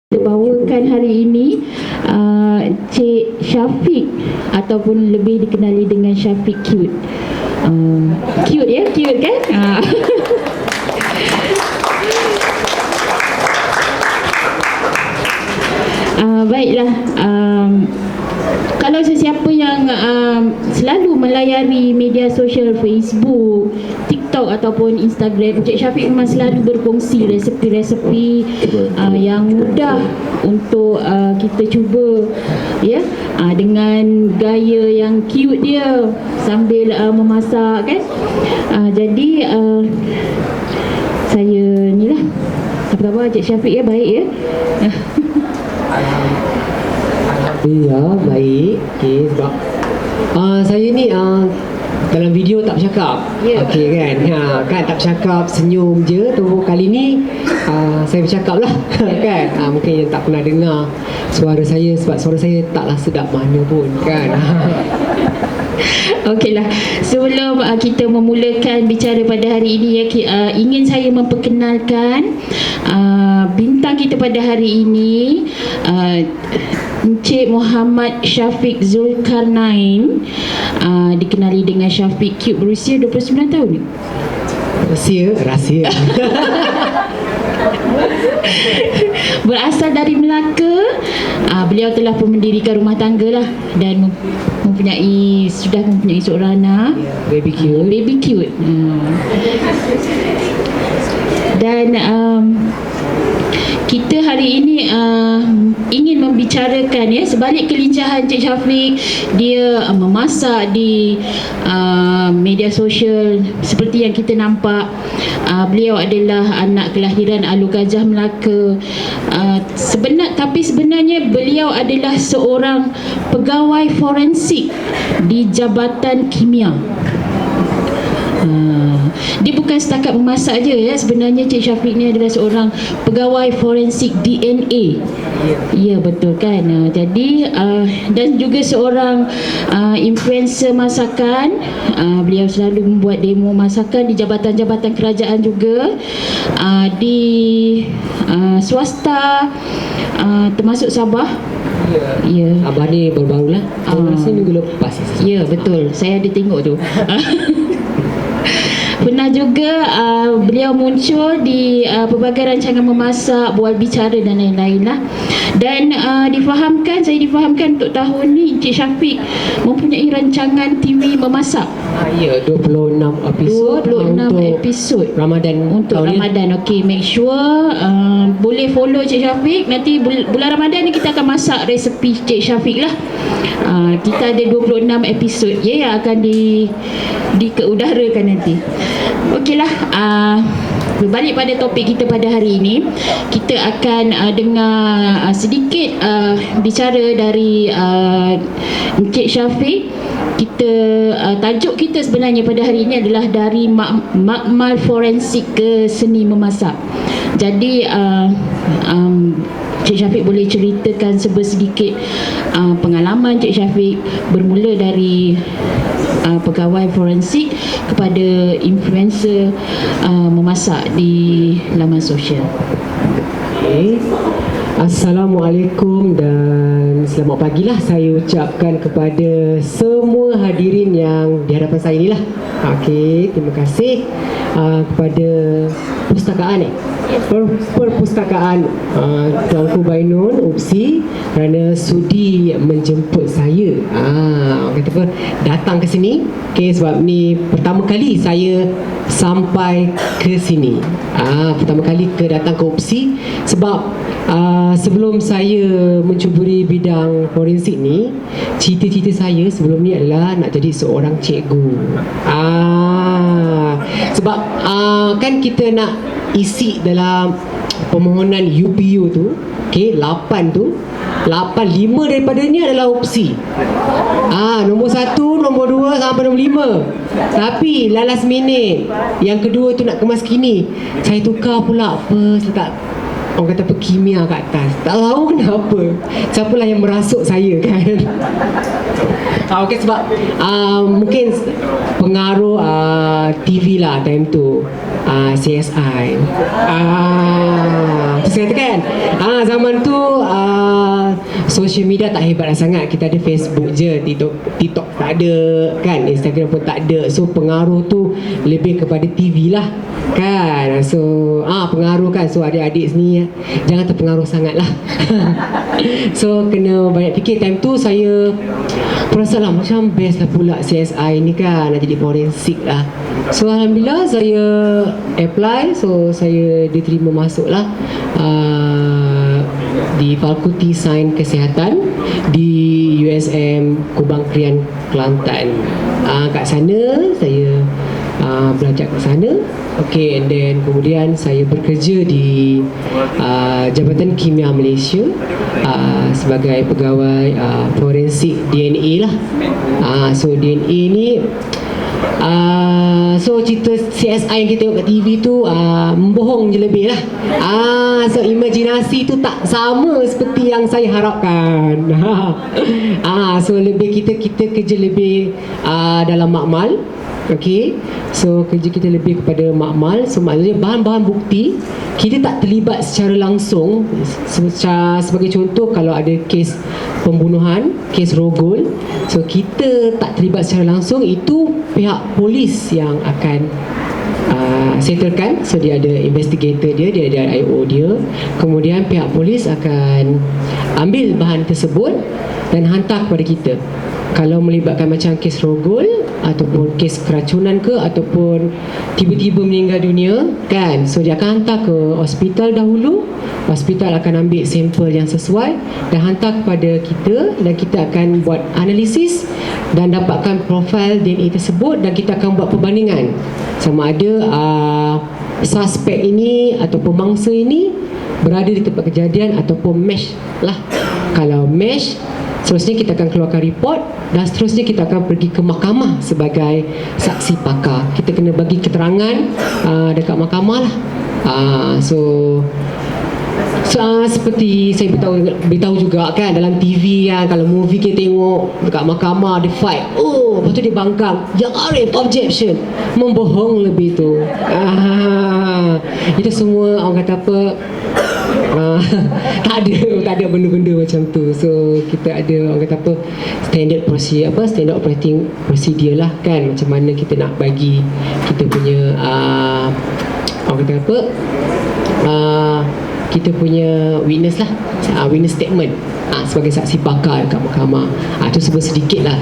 Kita bawakan hari ini Cik Syafiq ataupun lebih dikenali dengan Syafiq Cute. Cute ya, cute kan? Baiklah, kalau sesiapa yang selalu melayari media sosial Facebook, TikTok ataupun Instagram, Encik Syafiq memang selalu berkongsi resepi-resepi yang mudah untuk kita cuba, ya, dengan gaya yang cute dia sambil memasak kan. Jadi saya ni lah, apa khabar Encik Syafiq ya, baik ya? Ya, baik. Okey, sebab saya ni dalam video tak bercakap. Ya. Okey kan? Kan tak bercakap, senyum je tu. Kali ni saya bercakap lah. Kan? Mungkin yang tak pernah dengar suara saya, sebab suara saya taklah sedap mana pun kan. Okeylah, sebelum kita memulakan bicara pada hari ini ya, ingin saya memperkenalkan bintang kita pada hari ini, Encik Muhammad Syafiq Zulkarnain, dikenali dengan Syafiq Cute, berusia 29 tahun. Rahsia. Berasal dari Melaka. Beliau telah pun mendirikan rumah tangga lah dan sudah mempunyai seorang anak, Baby Cute. Baby Cute. Dan kita hari ini ingin membicarakan ya, sebalik kelincahan Cik Syafiq, dia memasak di media sosial seperti yang kita nampak. Beliau adalah anak kelahiran Alu Gajah, Melaka. Tapi sebenarnya beliau adalah seorang pegawai forensik di Jabatan Kimia. Dia bukan setakat memasak je ya, sebenarnya Cik Syafiq ni adalah seorang pegawai forensik DNA. Ya, betul kan. Jadi dan juga seorang influencer masakan. Beliau selalu membuat demo masakan di jabatan-jabatan kerajaan juga, di swasta, termasuk Sabah. Ya. Abah ni baru-baru lah. Rasa minggu lepas. Ya, betul. Saya ada tengok tu. Pernah juga beliau muncul di pelbagai rancangan memasak, bual bicara dan lain-lain lah. Dan saya difahamkan untuk tahun ni Encik Syafiq mempunyai rancangan TV memasak. Ya, 26 episod 26 episod Ramadan. Untuk Ramadan. Okey, make sure boleh follow Cik Syafiq. Nanti bulan Ramadan ni kita akan masak resepi Cik Syafiq lah. Kita ada 26 episod ya, yang akan keudarakan nanti. Okeylah, berbalik pada topik kita pada hari ini, kita akan dengar sedikit bicara dari Encik Syafiq. Tajuk kita sebenarnya pada hari ini adalah dari makmal forensik ke seni memasak. Jadi Cik Syafiq boleh ceritakan sedikit pengalaman Cik Syafiq bermula dari pegawai forensik kepada influencer memasak di laman sosial. Okay. Assalamualaikum dan selamat pagilah saya ucapkan kepada semua hadirin yang di hadapan saya inilah. Okey, terima kasih kepada perpustakaan perpustakaan Tuanku Bainun UPSI kerana sudi menjemput saya. Kata apa, datang ke sini. Okey, sebab ni pertama kali saya sampai ke sini. Pertama kali datang ke UPSI sebab sebelum saya mencuburi bidang forensik ni, cita-cita saya sebelum ni adalah nak jadi seorang cikgu. Sebab kan kita nak isi dalam permohonan UPU tu, okey, 8 tu, 5 daripadanya adalah opsi. Nombor 1, nombor 2 sampai nombor 5. Tapi last minute yang kedua tu nak kemas kini, saya tukar pula apa, saya tak orang kata apa, kimia kat atas. Tak tahu kenapa. Siapalah yang merasuk saya kan. Okey, sebab mungkin pengaruh TV lah time tu, CSI. Saya katakan zaman tu social media tak hebat sangat. Kita ada Facebook je, TikTok tak ada kan, Instagram pun tak ada. So pengaruh tu lebih kepada TV lah kan. So pengaruh kan. So adik-adik sini jangan terpengaruh sangat lah. So kena banyak fikir. Time tu saya perasan lah macam best lah pula CSI ni kan, nak jadi forensik lah. So alhamdulillah saya apply. So saya diterima masuk lah di Fakulti Sains Kesihatan di USM Kubang Krian, Kelantan. Kat sana saya belajar kat sana. Okay, and then kemudian saya bekerja di Jabatan Kimia Malaysia sebagai pegawai forensik DNA lah. So DNA ni so cerita CSI yang kita tengok kat TV tu membohong je lebih lah. So imajinasi tu tak sama seperti yang saya harapkan. So lebih kita kerja lebih dalam makmal. Okay, so kerja kita lebih kepada makmal. So maknanya bahan-bahan bukti kita tak terlibat secara langsung. Sebagai contoh, kalau ada kes pembunuhan, kes rogol, so kita tak terlibat secara langsung. Itu pihak polis yang akan settlekan. So dia ada investigator dia ada IO dia. Kemudian pihak polis akan ambil bahan tersebut dan hantar kepada kita. Kalau melibatkan macam kes rogol ataupun kes keracunan ke, ataupun tiba-tiba meninggal dunia kan, so dia akan hantar ke hospital dahulu. Hospital akan ambil sampel yang sesuai dan hantar kepada kita, dan kita akan buat analisis dan dapatkan profil DNA tersebut, dan kita akan buat perbandingan sama ada suspek ini ataupun mangsa ini berada di tempat kejadian ataupun match lah. Kalau match, seterusnya kita akan keluarkan report, dan seterusnya kita akan pergi ke mahkamah sebagai saksi pakar. Kita kena bagi keterangan dekat mahkamah lah. Seperti saya beritahu juga kan, dalam TV kan, kalau movie kita tengok dekat mahkamah dia fight, lepas tu dia bangkang, yang Arif objection, membohong lebih tu. Itu semua orang kata apa, tak ada benda-benda macam tu. So kita ada orang kata apa, standard operating procedure lah kan, macam mana kita nak bagi kita punya orang kata apa, kita punya witness lah, witness statement sebagai saksi pakar dekat mahkamah. Itu sebut sedikit lah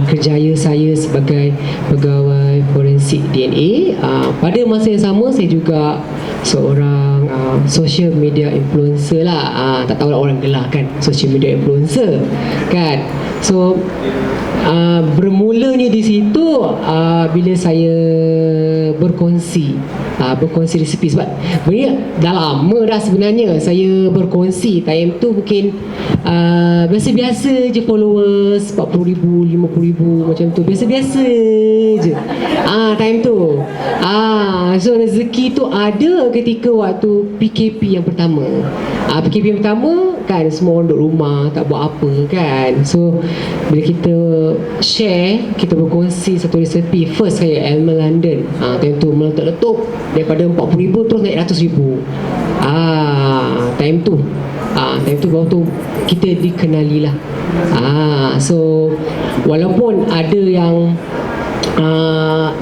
kerjaya saya sebagai pegawai forensik DNA. Pada masa yang sama saya juga seorang social media influencer lah. Tak tahu lah orang gelar kan, social media influencer kan. So bermulanya di situ bila saya berkongsi resipi. Sebab sebenarnya dah lama dah sebenarnya saya berkongsi. Time tu mungkin biasa-biasa je followers, 40,000, 50,000 macam tu, biasa-biasa je time tu. So rezeki tu ada ketika waktu PKP yang pertama. PKP yang pertama kan, semua orang duduk rumah tak buat apa kan. So bila kita share, kita berkongsi satu resepi. First saya Elmer London, time tu meletup-letup daripada 40,000 terus naik 100,000. Time tu baru tu kita dikenali lah. So walaupun ada yang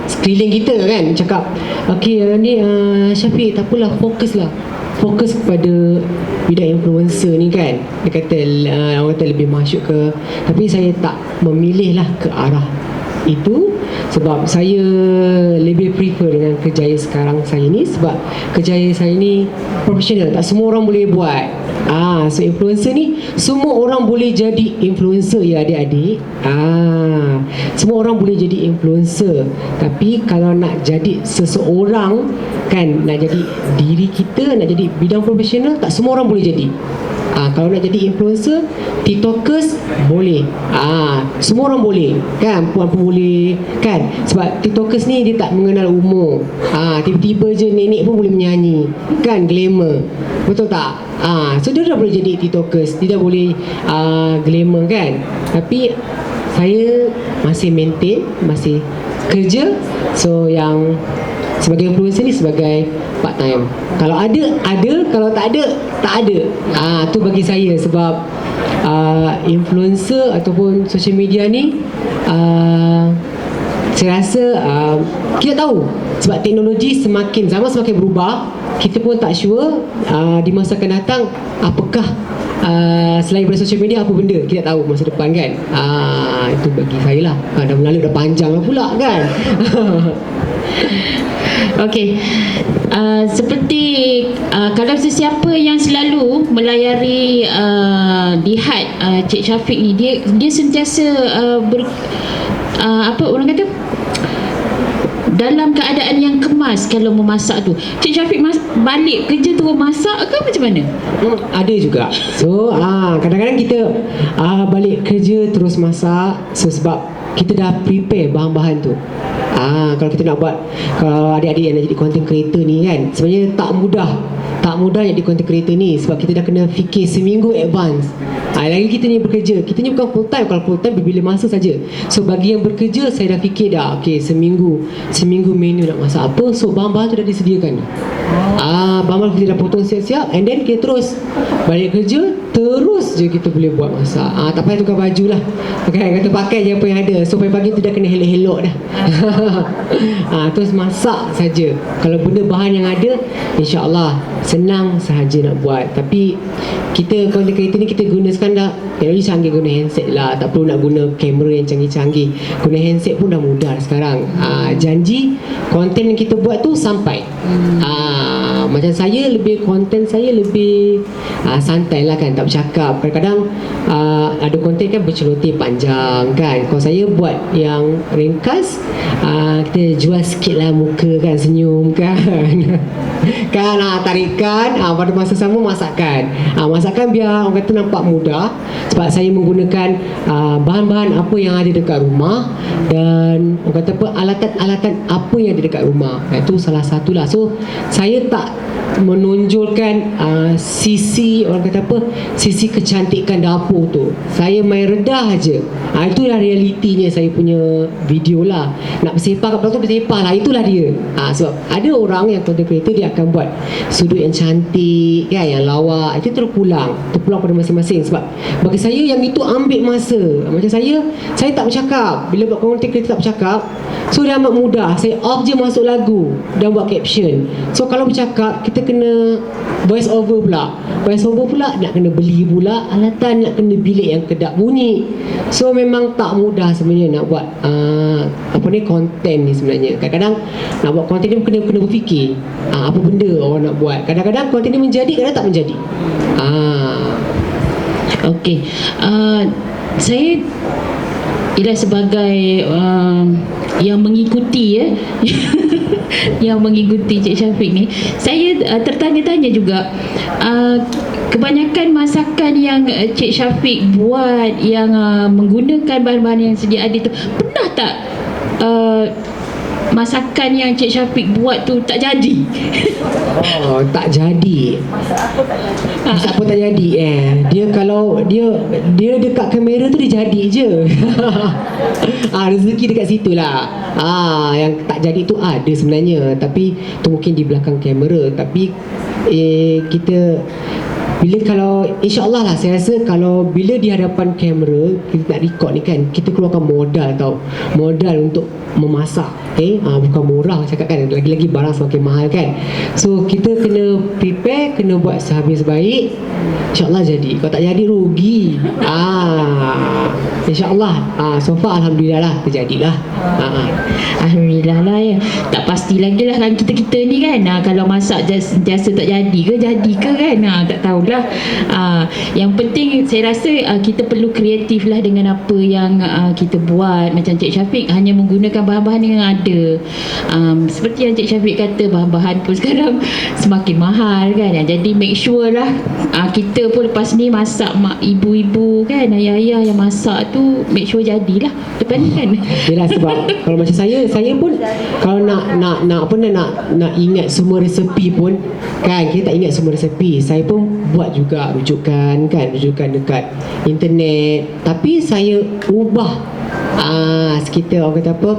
sekeliling kita kan cakap, okay ni Syafiq tak apalah, fokus kepada bidang influencer ni kan. Dia kata orang kata lebih masuk ke, tapi saya tak memilih lah ke arah itu, sebab saya lebih prefer dengan kerjaya sekarang saya ni. Sebab kerjaya saya ni profesional, tak semua orang boleh buat. So influencer ni semua orang boleh jadi influencer ya adik-adik. Semua orang boleh jadi influencer, tapi kalau nak jadi seseorang kan, nak jadi diri kita, nak jadi bidang profesional, tak semua orang boleh jadi. Kalau nak jadi influencer, TikTokers boleh. Semua orang boleh kan, puan pun boleh kan, sebab TikTokers ni dia tak mengenal umur. Tiba-tiba je nenek pun boleh menyanyi kan, glamour, betul tak? So dia dah boleh jadi TikTokers, dia dah boleh glamour kan. Tapi saya masih maintain, masih kerja. So yang sebagai influencer ni sebagai part time. Kalau ada, kalau tak ada. Tu bagi saya, sebab influencer ataupun social media ni saya rasa kita tahu, sebab teknologi zaman semakin berubah. Kita pun tak sure di masa akan datang apakah selain daripada social media, apa benda kita tahu masa depan kan. Itu bagi saya lah. Dah melalu dah panjang lah pula kan. Okey, seperti kalau sesiapa yang selalu melayari lihat Cik Syafiq ni, dia sentiasa apa orang kata, dalam keadaan yang kemas kalau memasak tu. Cik Syafiq balik kerja terus masak ke macam mana? Ada juga. So kadang-kadang kita balik kerja terus masak. So sebab kita dah prepare bahan-bahan tu. Kalau kita nak buat, kalau adik-adik yang nak jadi content creator ni kan, sebenarnya tak mudah jadi content creator ni, sebab kita dah kena fikir seminggu advance. Lagi kita ni bekerja, kita ni bukan full time. Kalau full time bila masa saja. So bagi yang bekerja, saya dah fikir dah, okay, seminggu menu nak masak apa. So bahan-bahan tu dah disediakan. Bahan-bahan kita dah potong siap-siap, and then kita terus balik kerja, terus je kita boleh buat masak. Tak payah tukar baju lah, okay, kata pakai je apa yang ada. So pagi-pagi tu dah kena elok-elok dah. Terus masak saja. Kalau benda bahan yang ada, insya-Allah senang sahaja nak buat. Tapi kita content creator ni, kita guna sekarang dah teknologi canggih, guna handset lah, tak perlu nak guna kamera yang canggih-canggih. Guna handset pun dah mudah sekarang. Janji konten yang kita buat tu sampai. Macam saya lebih, konten saya lebih santai lah kan, tak bercakap. Kadang-kadang ada konten kan berceloteh panjang kan. Kalau saya buat yang ringkas, kita jual sikit lah muka kan, senyum kan. Kan tarikan, pada masa sama masakan. Masakan biar orang kata nampak mudah, sebab saya menggunakan bahan-bahan apa yang ada dekat rumah, dan orang kata apa, alatan-alatan apa yang ada dekat rumah. Itu salah satulah. So saya tak menonjolkan sisi, orang kata apa, sisi kecantikan dapur tu. Saya main redah aja. Itulah realitinya saya punya video lah. Nak bersepah kat belakang, bersepah lah, itulah dia. Sebab ada orang yang content creator, dia akan buat sudut yang cantik kan, yang lawak, itu terpulang pada masing-masing. Sebab bagi saya yang itu ambil masa. Macam saya tak bercakap. Bila buat content creator tak bercakap, so dia amat mudah. Saya off je masuk lagu dan buat caption. So kalau bercakap, kita kena voice over pula. Voice over pula nak kena beli pula alatan, nak kena bilik yang kedap bunyi. So memang tak mudah sebenarnya nak buat konten ni sebenarnya. Kadang-kadang nak buat konten ni kena berfikir apa benda orang nak buat. Kadang-kadang konten ni menjadi, kadang tak menjadi. Okey, saya ialah sebagai yang mengikuti yang mengikuti Cik Syafiq ni, saya tertanya-tanya juga, kebanyakan masakan yang Cik Syafiq buat yang menggunakan bahan-bahan yang sedia ada tu, pernah tak masakan yang Cik Syafiq buat tu tak jadi? Tak jadi. Masak apa tak jadi? Dia kalau dia dekat kamera tu dia jadi je. Rezeki dekat situ lah. Yang tak jadi tu ada sebenarnya, tapi tu mungkin di belakang kamera. Tapi kita bila, kalau insya-Allah lah, saya rasa kalau bila di hadapan kamera kita nak record ni kan, kita keluarkan modal untuk memasak. Bukan murah cakap kan, lagi-lagi barang semakin mahal kan. So kita kena prepare, kena buat sehabis baik, insya-Allah jadi. Kalau tak jadi rugi. InsyaAllah. So far Alhamdulillah lah, terjadilah. Alhamdulillah lah ya. Tak pasti lagi lah kan kita ni kan. Kalau masak jasa tak jadi ke kan. Tak tahulah. Yang penting saya rasa kita perlu kreatif lah dengan apa yang kita buat. Macam Cik Syafiq hanya menggunakan bahan-bahan yang ada ada. Seperti yang Cik Syafiq kata, bahan-bahan pun sekarang semakin mahal kan. Jadi make sure lah kita pun lepas ni masak, mak ibu-ibu kan, ayah-ayah yang masak tu make sure jadilah depan ni kan. Yelah, sebab kalau macam saya pun kalau nak ingat semua resepi pun kan, kita tak ingat semua resepi. Saya pun buat juga rujukan dekat internet, tapi saya ubah kita orang kata apa,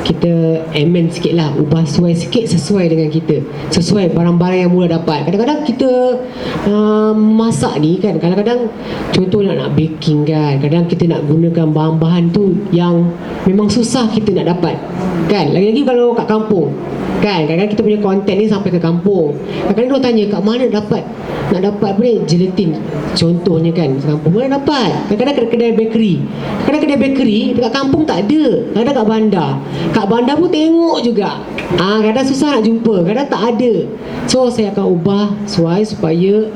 kita amend sikit lah, ubah sesuai dengan kita, sesuai barang-barang yang mula dapat. Kadang-kadang kita masak ni kan, kadang-kadang contoh nak baking kan, kadang kita nak gunakan bahan-bahan tu yang memang susah kita nak dapat kan. Lagi-lagi kalau kat kampung kan, kadang-kadang kita punya konten ni sampai ke kampung, kadang-kadang dia tanya kat mana nak dapat apa ni, gelatin contohnya kan, kampung mana dapat. Kadang-kadang kedai bakery dekat kampung tak ada, kadang kat bandar pun tengok juga, kadang susah nak jumpa, kadang tak ada. So saya akan ubah supaya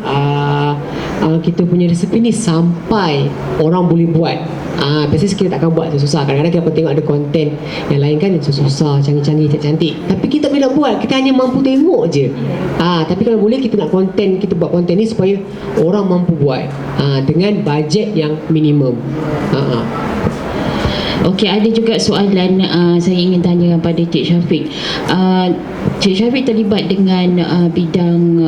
kita punya resepi ni sampai orang boleh buat. Biasanya kita takkan buat tu susah. Kadang-kadang kita tengok ada konten yang lain kan, yang susah, canggih-canggih, cantik, tapi kita boleh nak buat, kita hanya mampu tengok je. Tapi kalau boleh kita nak konten, kita buat konten ni supaya orang mampu buat dengan bajet yang minimum. Okey, ada juga soalan saya ingin tanya kepada Cik Syafiq. Cik Syafiq terlibat dengan bidang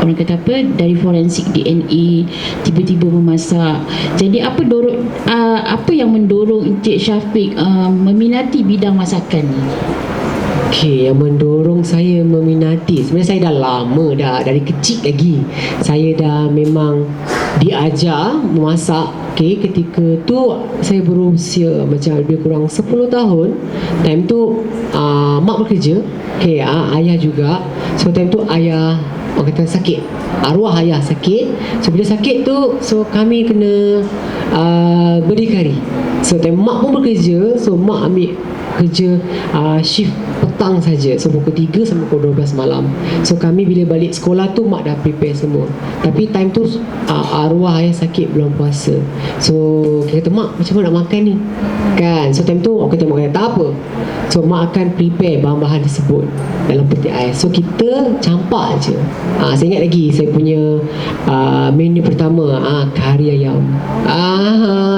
orang kata apa, dari forensik DNA, tiba-tiba memasak. Jadi apa yang mendorong Cik Syafiq meminati bidang masakan ni? Okey, yang mendorong saya meminati, sebenarnya saya dah lama dah, dari kecil lagi saya dah memang diajar memasak. Okey, ketika tu saya berusia macam lebih kurang 10 tahun. Time tu mak bekerja, okey, ayah juga. So time tu ayah orang kata sakit, arwah ayah sakit. So bila sakit tu, so kami kena berdikari. So time mak pun bekerja, so mak ambil kerja shift petang saja, so pukul 3 sampai pukul 12 malam. So kami bila balik sekolah tu mak dah prepare semua, tapi time tu arwah ayah sakit belum puasa. So kita kata, mak macam mana nak makan ni kan. So time tu kita makan tak apa, so mak akan prepare bahan-bahan tersebut dalam peti ais. So kita campak je. Saya ingat lagi saya punya menu pertama kari ayam.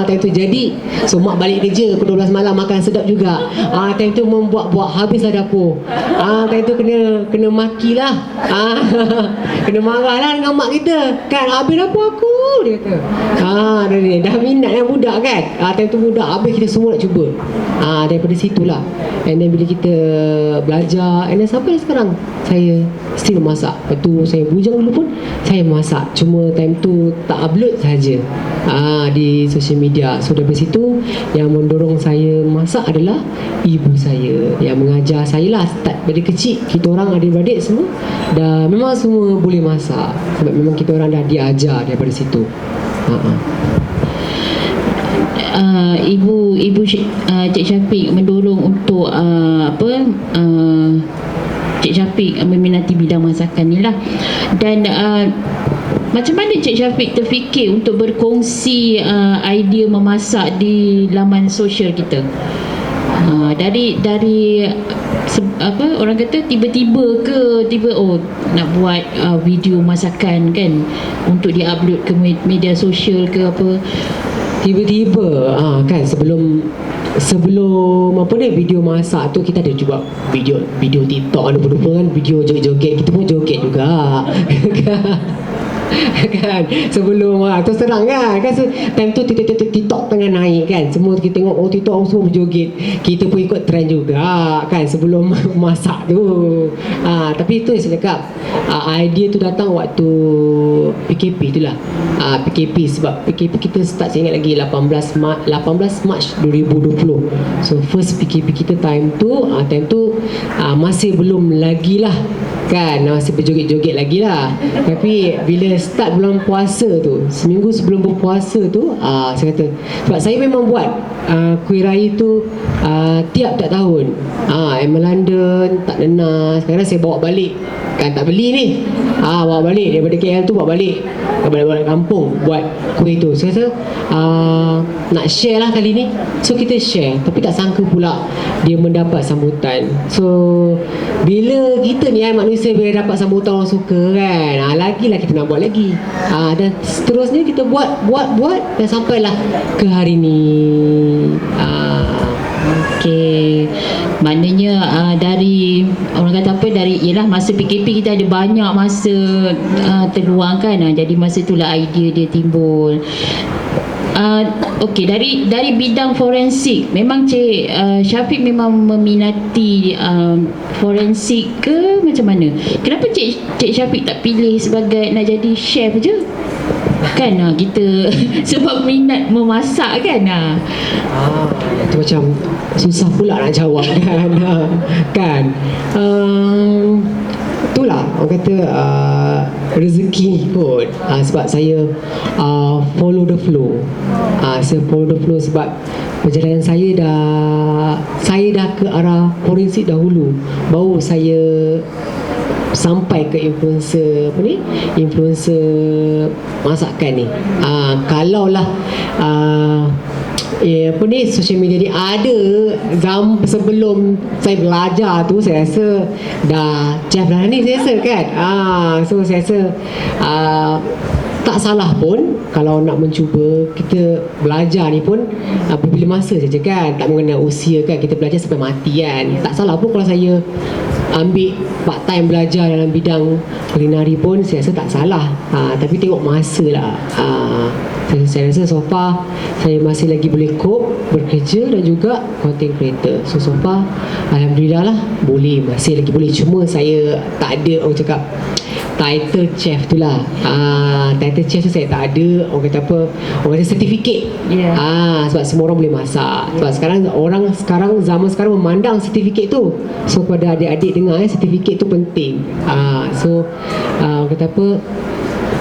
Time tu jadi, so mak balik kerja pukul 12 malam, makan sedap juga. Time tu membuat-buat habislah dapur. Time tu kena maki lah. Kena marah lah dengan mak kita kan, habis dapur aku, dia kata. Dah minat yang budak kan. Time tu budak, habis kita semua nak cuba. Daripada situlah, and then bila kita belajar, and then sampai sekarang saya still masak. Lepas tu saya bujang dulu pun saya masak, cuma time tu tak upload saja di social media. So dari situ yang mendorong saya masak adalah ibu saya yang mengajar saya lah. Start dari kecil, kita orang adik-beradik semua dah memang semua boleh masak, sebab memang kita orang dah diajar daripada situ. Ibu Cik Syafiq mendorong untuk Cik Syafiq meminati bidang masakan ni lah. Dan macam mana Cik Syafiq terfikir untuk berkongsi idea memasak di laman sosial kita? Dari orang kata tiba-tiba nak buat video masakan kan, untuk di-upload ke media sosial ke apa, tiba-tiba kan, sebelum apa ni, video masak tu kita ada juga video TikTok, ada kan, video joget-joget, kita pun joget juga kan sebelum terus terang kan so, time tu TikTok tengah naik kan, semua kita tengok TikTok semua berjoget, kita pun ikut trend juga kan sebelum masak tu. Tapi tu yang saya cakap, idea tu datang waktu PKP tu lah. PKP, sebab PKP kita start, saya ingat lagi 18 Mac 2020. So first PKP kita time tu masih belum lagi lah kan, masih berjoget-joget lagi lah. Tapi bila start bulan puasa tu, seminggu sebelum berpuasa tu, saya kata, sebab saya memang buat kuih raya tu tiap tahun. London tak nenas, kadang saya bawa balik kan tak beli ni, bawa balik daripada KL tu, bawa balik balik kampung buat kuih tu. So saya nak share lah kali ni. So kita share, tapi tak sangka pula dia mendapat sambutan. So bila kita ni manusia, bila dapat sambutan orang suka kan, lagilah kita nak buat lagi, dan seterusnya kita buat dan sampailah ke hari ni. Okey, maknanya dari orang kata apa, dari ialah masa PKP kita ada banyak masa terluang kan, jadi masa itulah idea dia timbul. Okey, dari bidang forensik, memang Cik Syafiq memang meminati forensik ke macam mana? Kenapa Cik Syafiq tak pilih sebagai nak jadi chef je? Kan kita sebab minat memasak kan. Itu macam susah pula nak jawab kan. Kan itulah orang kata rezeki kot. Sebab saya follow the flow. Saya follow the flow sebab perjalanan saya dah ke arah forensik dahulu, baru saya sampai ke influencer masakan ni. Kalaulah social media ni ada sebelum saya belajar tu, saya rasa dah chef dah ni, saya rasa kan. So saya rasa tak salah pun kalau nak mencuba. Kita belajar ni pun bila masa saja kan, tak mengenal usia kan, kita belajar sampai mati kan. Tak salah pun kalau saya ambil part time belajar dalam bidang kulinari pun, saya rasa tak salah. Tapi tengok masa lah. Saya rasa so far saya masih lagi boleh cope bekerja dan juga content creator. So far alhamdulillah lah, masih lagi boleh. Cuma saya tak ada orang cakap title chef tu lah. Title chef tu saya tak ada. Orang kata apa, orang kata sertifikat. Sebab semua orang boleh masak. Sebab zaman sekarang memandang sertifikat tu. So pada adik-adik dengar, sertifikat tu penting. Orang kata apa,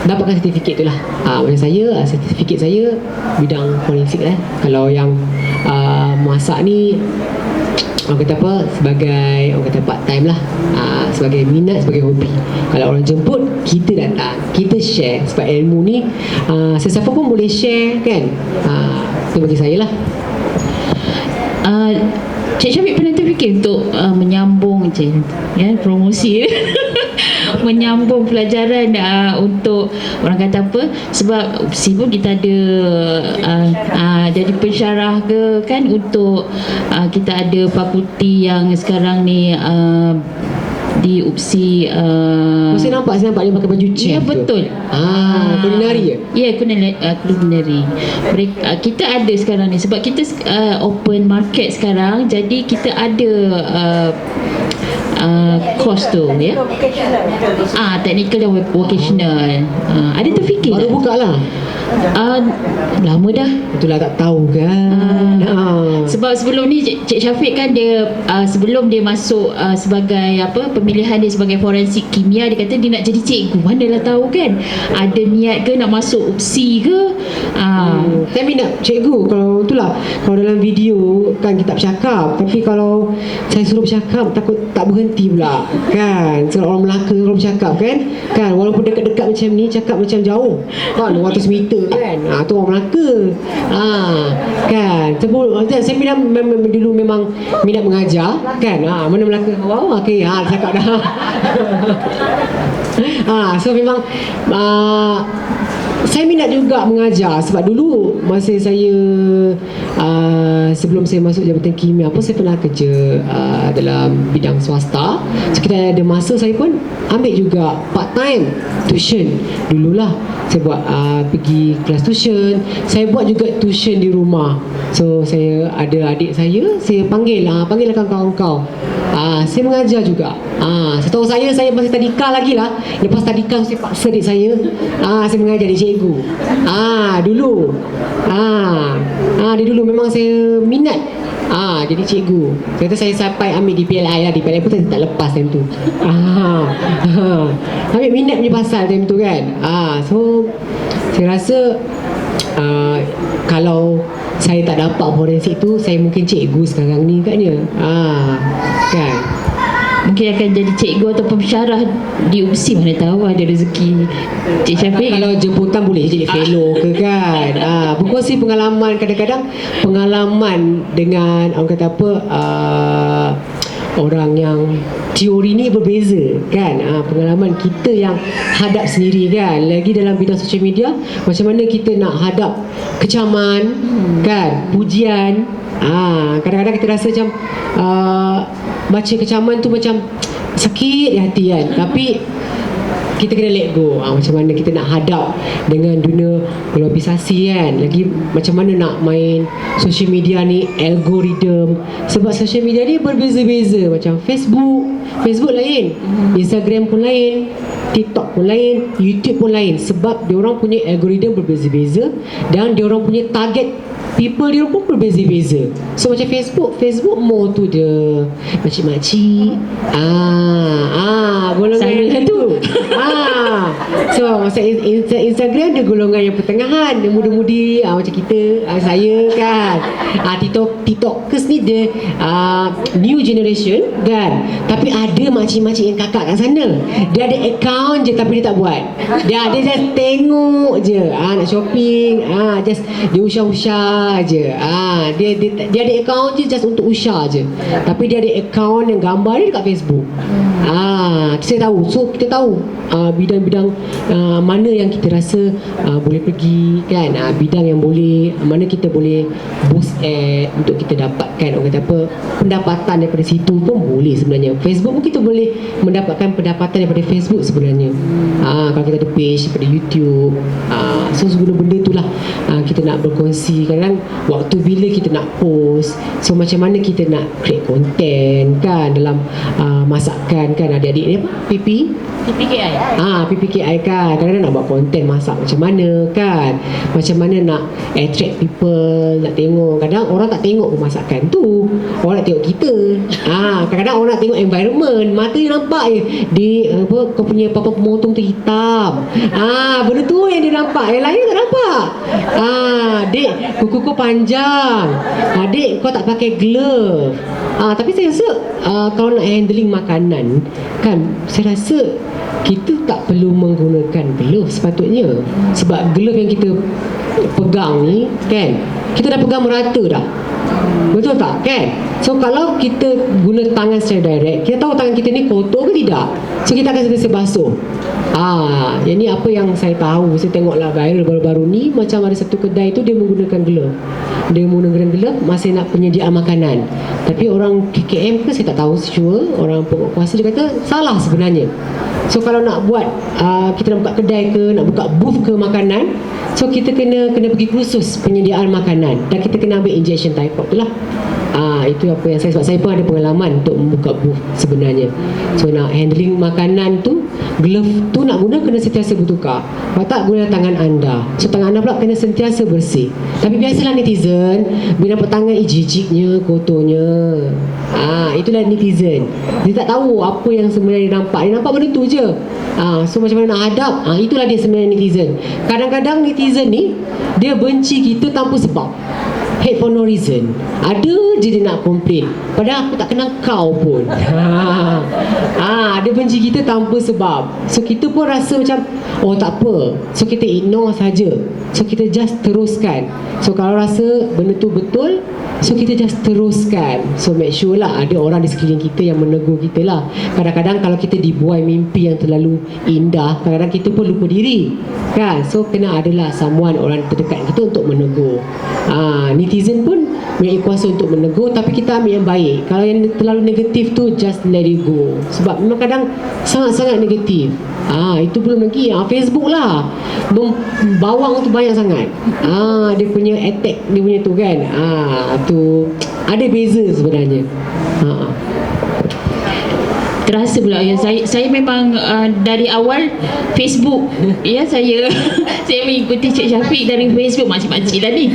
dapatkan sertifikat tu lah. Macam saya, sertifikat saya bidang forensik lah. Kalau yang masak ni, orang kata apa, sebagai orang kata part time lah, sebagai minat, sebagai hobi. Kalau orang jemput, kita datang, kita share. Sebab ilmu ni sesiapa pun boleh share kan. Itu bagi saya lah. Cik Syafiq pernah terfikir untuk menyambung promosi menyambung pelajaran untuk orang kata apa, sebab sibuk kita ada jadi pensyarah ke kan, untuk kita ada fakulti yang sekarang ni di UPSI. Saya nampak dia pakai baju chef. Ya betul. Kulinari ya? Ya, kulinari. Kita ada sekarang ni sebab kita open market sekarang, jadi kita ada course tu ya. Technical dan vocational. Ada terfikir baru buka lah. Lama dah. Itulah tak tahu kan. Sebab sebelum ni Cik Syafiq kan, dia sebelum dia masuk sebagai pemilihan dia sebagai forensik kimia, dia kata dia nak jadi cikgu. Manalah tahu kan, ada niat ke nak masuk UPSI ke. Saya minat cikgu. Kalau itulah, kalau dalam video kan kita bercakap, tapi kalau saya suruh bercakap takut tak berhenti pula kan. Sebab orang Melaka kalau bercakap kan, walaupun dekat-dekat macam ni, cakap macam jauh kan, 200 meter kan. Tu orang Melaka. Kan. Saya dulu memang minat mengajar kan. Mana Melaka? Okey, cakap dah. So memang saya minat juga mengajar. Sebab dulu masa saya sebelum saya masuk jabatan kimia pun, saya pernah kerja dalam bidang swasta. So kita ada masa saya pun ambil juga part time tuition dululah. Saya buat pergi kelas tuition. Saya buat juga tuition di rumah. So saya ada adik saya panggil kawan-kawan kau. Saya mengajar juga. Setahu saya masih tadika lagi lah. Lepas tadika saya paksa adik saya mengajar di cikgu. Dulu. Dia dulu memang saya minat jadi cikgu. Kata saya sampai ambil di PLI lah. Di PLI pun saya tak lepas time tu. Ambil minat punya pasal time tu kan. So saya rasa kalau saya tak dapat forensik tu, saya mungkin cikgu sekarang ni katnya. Kan. mungkin akan jadi cikgu ataupun pensyarah di UPSI, mana tahu ada rezeki. Cik Syafiq, Kalau jemputan boleh jadi fellow ke kan. Berkongsi pengalaman, kadang-kadang pengalaman dengan orang kata apa, orang yang teori ni berbeza kan. Pengalaman kita yang hadap sendiri kan. Lagi dalam bidang social media, macam mana kita nak hadap kecaman kan, pujian. Kadang-kadang kita rasa macam baca kecaman tu macam sakit di hati kan. Tapi kita kena let go. Macam mana kita nak hadap dengan dunia globalisasi kan. Lagi macam mana nak main social media ni, algoritma. Sebab social media ni berbeza-beza. Macam Facebook lain, Instagram pun lain, TikTok pun lain, YouTube pun lain. Sebab diorang punya algoritma berbeza-beza dan diorang punya target people dia pun berbeza-beza. So macam Facebook more to the makcik-makcik, golongan tu. So masa Instagram dia golongan yang pertengahan, dia muda-mudi, macam kita, saya kan. TikTokers ni dia new generation kan. Tapi ada makcik-makcik yang kakak kat sana, dia ada account je tapi dia tak buat. Dia just tengok je, nak shopping, just dia usah-usah je. Dia ada account je just untuk usah je. Tapi dia ada account yang gambar dia dekat Facebook. Saya tahu. So kita tahu bidang-bidang mana yang kita rasa boleh pergi kan, bidang yang boleh, mana kita boleh boost ad untuk kita dapatkan orang kata apa, pendapatan daripada situ pun boleh sebenarnya. Facebook pun kita boleh mendapatkan pendapatan daripada Facebook sebenarnya. Kalau kita ada page daripada YouTube, so segala benda tu lah kita nak berkongsi. Kadang waktu bila kita nak post, so macam mana kita nak create content kan dalam masakan kan, adik-adik ni apa, PPKI. PPKI kan. Kadang-kadang nak buat konten masak macam mana kan, macam mana nak attract people, nak tengok. Kadang orang tak tengok pemasakan tu, orang nak tengok kita. Kadang-kadang orang nak tengok environment, mata dia nampak je di apa, kau punya papan pemotong tu hitam. Benda tu yang dia nampak, yang lain tak nampak. Dek, kuku kau panjang. Dek, kau tak pakai glove. Tapi saya rasa kalau nak handling makanan kan, saya rasa kita tak perlu menggunakan glove sepatutnya. Sebab glove yang kita pegang ni kan, kita dah pegang merata dah. Betul tak kan? So kalau kita guna tangan secara direct, kita tahu tangan kita ni kotor ke tidak. So kita akan sentiasa basuh. Yang ni apa yang saya tahu. Saya tengoklah viral baru-baru ni, macam ada satu kedai tu dia menggunakan glove. Dia menggunakan glove masa nak penyediaan makanan. Tapi orang KKM ke saya tak tahu sure, orang pokok kuasa dia kata salah sebenarnya. So kalau nak buat kita nak buka kedai ke, nak buka booth ke makanan, so kita kena pergi kursus penyediaan makanan dan kita kena ambil injection typhoid tu lah. Itu apa yang sebab saya pun ada pengalaman untuk membuka booth sebenarnya. So nak handling makanan tu, glove tu nak guna kena sentiasa bertukar. Kalau tak, guna tangan anda. So tangan anda pula kena sentiasa bersih. Tapi biasalah netizen, bila nampak tangan jijiknya, kotornya. Itulah netizen. Dia tak tahu apa yang sebenarnya dia nampak. Dia nampak benda tu je. So macam mana nak hadap, itulah dia sebenarnya netizen. Kadang-kadang netizen ni dia benci kita tanpa sebab, hate for no reason. Ada je dia nak complain, padahal aku tak kenal kau pun. Dia benci kita tanpa sebab. So kita pun rasa macam oh tak apa, so kita ignore saja. So kita just teruskan. So kalau rasa benda tu betul, so kita just teruskan. So make sure lah ada orang di sekeliling kita yang menegur kita lah. Kadang-kadang kalau kita dibuai mimpi yang terlalu indah, kadang-kadang kita pun lupa diri kan. So kena adalah someone, orang terdekat kita untuk menegur. Netizen pun mempunyai kuasa untuk menegur, tapi kita ambil yang baik. Kalau yang terlalu negatif tu, just let it go. Sebab memang kadang sangat-sangat negatif. Itu belum lagi Facebook lah, bawang tu banyak sangat. Dia punya attack, dia punya tu kan. Tu ada beza sebenarnya. Terasa pula ya, saya memang dari awal Facebook ya, saya mengikuti Cik Syafiq dari Facebook, makcik-makcik lah ni.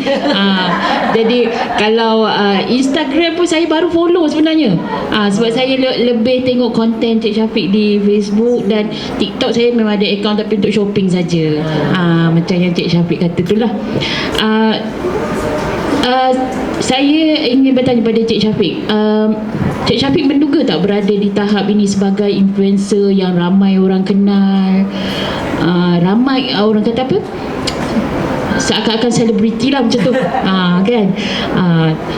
Jadi kalau Instagram pun saya baru follow sebenarnya. Sebab saya lebih tengok konten Cik Syafiq di Facebook, dan TikTok saya memang ada account tapi untuk shopping saja. Macam yang Cik Syafiq kata tu lah. Saya ingin bertanya pada Cik Syafiq. Cik Syafiq menduga tak berada di tahap ini sebagai influencer yang ramai orang kenal, ramai orang kata apa? Seakan-akan selebriti lah macam tu. Kan?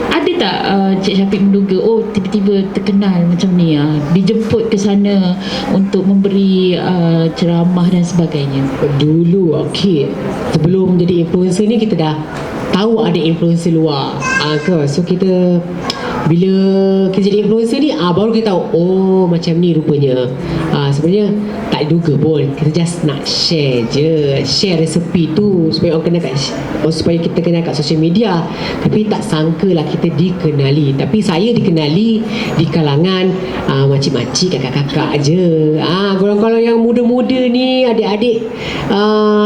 Ada tak Cik Syafiq menduga, oh tiba-tiba terkenal macam ni, dijemput ke sana untuk memberi ceramah dan sebagainya? Dulu sebelum jadi influencer ni kita dah tahu ada influencer luar so kita bila kita jadi influencer ni baru kita tahu, oh macam ni rupanya. Sebenarnya tak duga pun, kita just nak share resepi tu supaya orang kenal supaya kita kenal kat social media. Tapi tak sangka lah kita dikenali. Tapi saya dikenali di kalangan makcik-makcik, kakak-kakak je. Kalau yang muda-muda ni, adik-adik,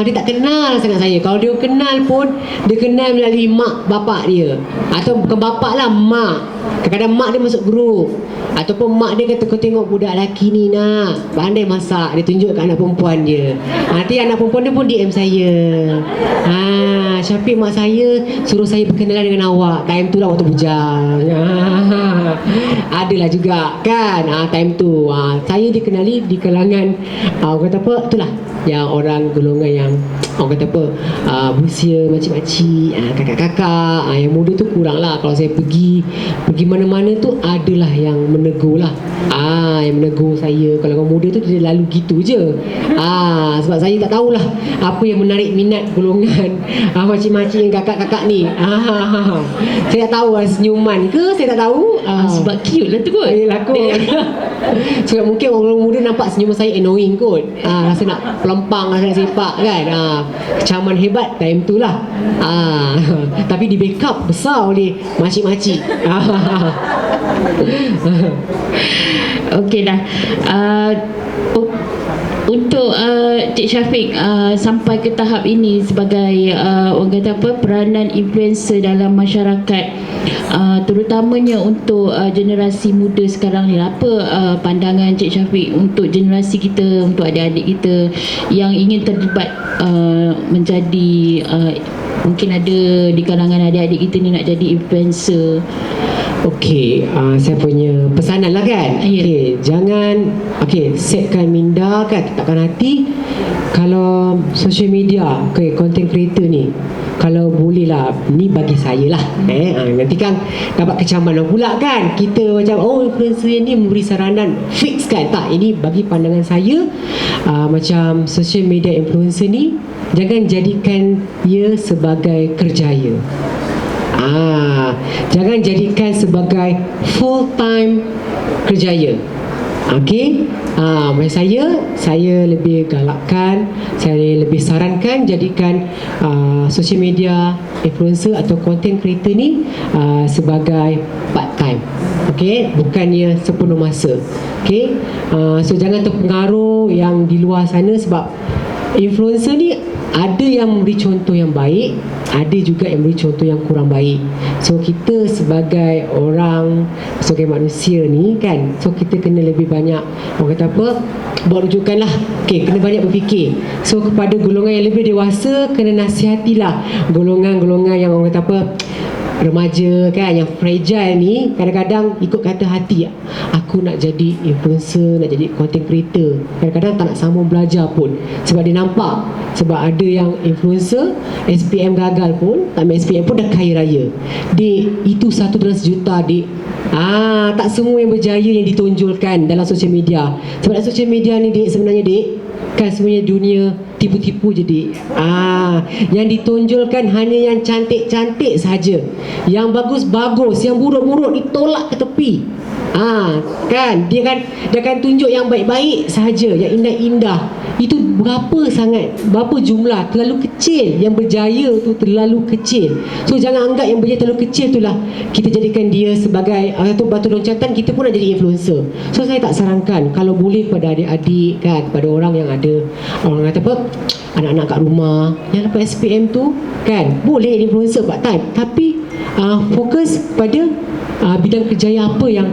dia tak kenal sangat saya. Kalau dia kenal pun, dia kenal melalui mak bapak dia, atau bukan bapak lah, mak. Kadang-kadang mak dia masuk grup, ataupun mak dia kata, kau tengok budak lelaki ni nak pandai masak, dia tunjuk kat anak perempuan dia. Nanti anak perempuan dia pun DM saya, Syafiq, mak saya suruh saya berkenalan dengan awak. Time tu lah waktu bujang. Adalah juga kan, time tu saya dikenali di kalangan orang kata apa, itulah yang orang golongan yang orang kata apa, berusia makcik-makcik, kakak-kakak. Yang muda tu kurang lah. Kalau saya pergi mana-mana tu adalah yang menegur lah, yang menegur saya. Kalau orang muda tu dia lalu gitu je. Sebab saya tak tahulah apa yang menarik minat golongan makcik-makcik yang kakak-kakak ni. Saya tak tahu senyuman ke, saya tak tahu. Sebab cute lah tu kot. Yelah kot. Sebab mungkin orang muda nampak senyuman saya annoying kot. Rasa nak pelempang, rasa nak sepak kan. Kecaman hebat time tu lah. Tapi di backup besar oleh makcik-makcik. Okey dah. Untuk Cik Syafiq sampai ke tahap ini sebagai orang kata apa, peranan influencer dalam masyarakat, terutamanya untuk generasi muda sekarang ni, apa pandangan Cik Syafiq untuk generasi kita, untuk adik-adik kita yang ingin terlibat menjadi mungkin ada di kalangan adik-adik kita ni nak jadi influencer? Saya punya pesanan lah kan. Jangan setkan minda kan, tetapkan hati. Kalau social media, content creator ni, kalau boleh lah, ni bagi saya lah, nanti kan dapat kecaman pula kan. Kita macam, influencer ni memberi saranan fix kan. Tak, ini bagi pandangan saya, macam social media influencer ni, jangan jadikan ia sebagai kerjaya. Jangan jadikan sebagai full time kerjaya. Saya lebih galakkan, saya lebih sarankan jadikan social media influencer atau content creator ni sebagai part time. Bukannya sepenuh masa. So jangan terpengaruh yang di luar sana, sebab influencer ni ada yang memberi contoh yang baik, ada juga yang memberi contoh yang kurang baik. So kita sebagai orang, sebagai manusia ni kan, so kita kena lebih banyak, orang kata apa, buat rujukan lah. Kena banyak berfikir. So kepada golongan yang lebih dewasa, kena nasihatilah golongan-golongan yang orang kata apa, remaja kan, yang fragile ni, kadang-kadang ikut kata hati, aku nak jadi influencer, nak jadi content creator. Kadang-kadang tak nak sambung belajar pun, sebab dia nampak, sebab ada yang influencer SPM gagal pun, tak ambil SPM pun dah kaya raya. Dek, itu 1 dalam sejuta dek. Tak semua yang berjaya yang ditonjolkan dalam social media. Sebab dalam social media ni dek, sebenarnya dek, kan semuanya dunia tipu-tipu je dek. Yang ditonjolkan hanya yang cantik-cantik saja, yang bagus-bagus, yang buruk-buruk ditolak ke tepi. Kan dia akan tunjuk yang baik-baik saja, yang indah-indah. Itu berapa jumlah, terlalu kecil. Yang berjaya tu terlalu kecil. So jangan anggap yang berjaya terlalu kecil itulah kita jadikan dia sebagai batu loncatan kita pun nak jadi influencer. So saya tak sarankan. Kalau boleh pada adik-adik kan, pada orang yang ada, orang kata apa, anak-anak kat rumah yang lepas SPM tu kan, boleh influencer part time, tapi fokus pada bidang kerjaya apa yang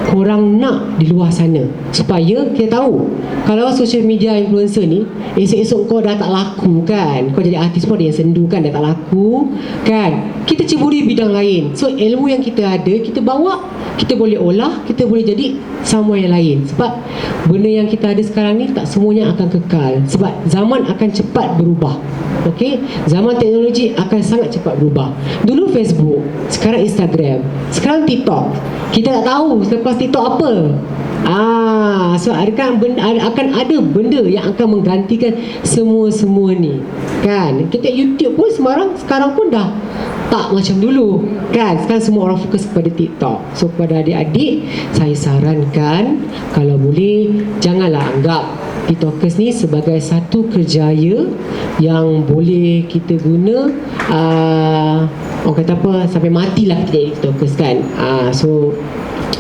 korang nak di luar sana, supaya kita tahu kalau social media influencer ni esok-esok kau dah tak laku kan, kau jadi artis pun ada yang sendu kan, dah tak laku kan, kita ceburi bidang lain. So ilmu yang kita ada kita bawa, kita boleh olah, kita boleh jadi sama yang lain. Sebab benda yang kita ada sekarang ni tak semuanya akan kekal, sebab zaman akan cepat berubah. Okey, zaman teknologi akan sangat cepat berubah. Dulu Facebook, sekarang Instagram, sekarang TikTok. Kita tak tahu selepas TikTok apa. So akan ada benda yang akan menggantikan semua ni. Kan? Kita YouTube pun sekarang pun dah tak macam dulu kan. Sekarang semua orang fokus kepada TikTok. So kepada adik-adik, saya sarankan kalau boleh janganlah anggap TikTokers ni sebagai satu kerjaya yang boleh kita guna orang kata apa, sampai matilah kita jadi TikTokers kan. So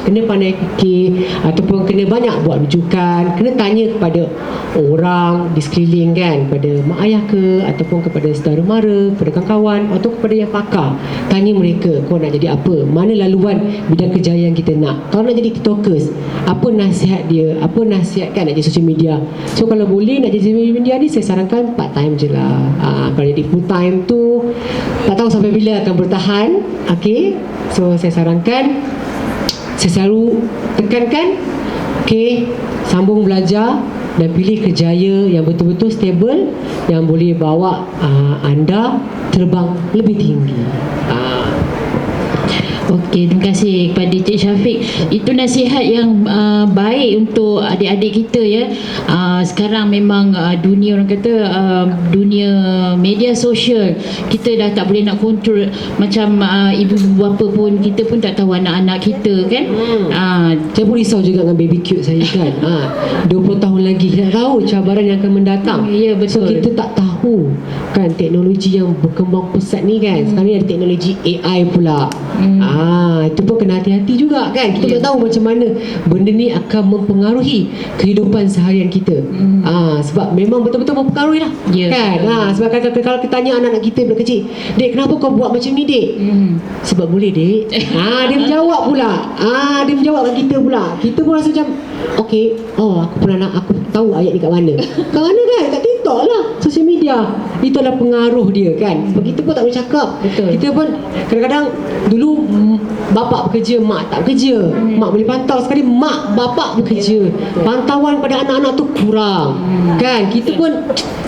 kena pandai fikir, ataupun kena banyak buat rujukan, kena tanya kepada orang di sekeliling kan, kepada mak ayah ke, ataupun kepada saudara mara, kepada kawan-kawan, atau kepada yang pakar. Tanya mereka, kau nak jadi apa, mana laluan bidang kerjaya yang kita nak. Kalau nak jadi TikTokers, apa nasihat dia, apa nasihat kan nak jadi social media. So kalau boleh nak jadi social media ni, saya sarankan part time je lah. Kalau jadi full time tu tak tahu sampai bila akan bertahan. Okay, so saya sarankan, saya selalu tekankan, sambung belajar dan pilih kerjaya yang betul-betul stable, yang boleh bawa anda terbang lebih tinggi. Okey, terima kasih kepada Cik Syafiq. Itu nasihat yang baik untuk adik-adik kita ya. Sekarang memang dunia, orang kata dunia media sosial, kita dah tak boleh nak kontrol. Macam ibu bapa pun, kita pun tak tahu anak-anak kita kan. Saya pun risau juga dengan baby cute saya kan. 20 tahun lagi kita tak tahu cabaran yang akan mendatang. Ya, betul. So kita tak tahu kan teknologi yang berkembang pesat ni kan. Sekarang ni ada teknologi AI pula. Itu pun kena hati-hati juga kan. Kita tak tahu macam mana benda ni akan mempengaruhi kehidupan seharian kita. Sebab memang betul-betul mempengaruhi lah kan. Sebab kalau kita tanya anak-anak kita bila kecil, "Dek, kenapa kau buat macam ni, Dek?" "Sebab boleh, Dek." Dia menjawab pula. Dia menjawab kat kita pula. Kita pun rasa macam, okey, aku tahu ayat ni kat mana. Kat mana kan? Kat TikTok lah, social media. Itu adalah pengaruh dia kan. Sebab kita pun tak boleh cakap. Betul. Kita pun kadang-kadang dulu bapak bekerja, mak tak bekerja. Mak boleh pantau, sekarang mak bapak bekerja. Pantauan pada anak-anak tu kurang. Kan? Kita pun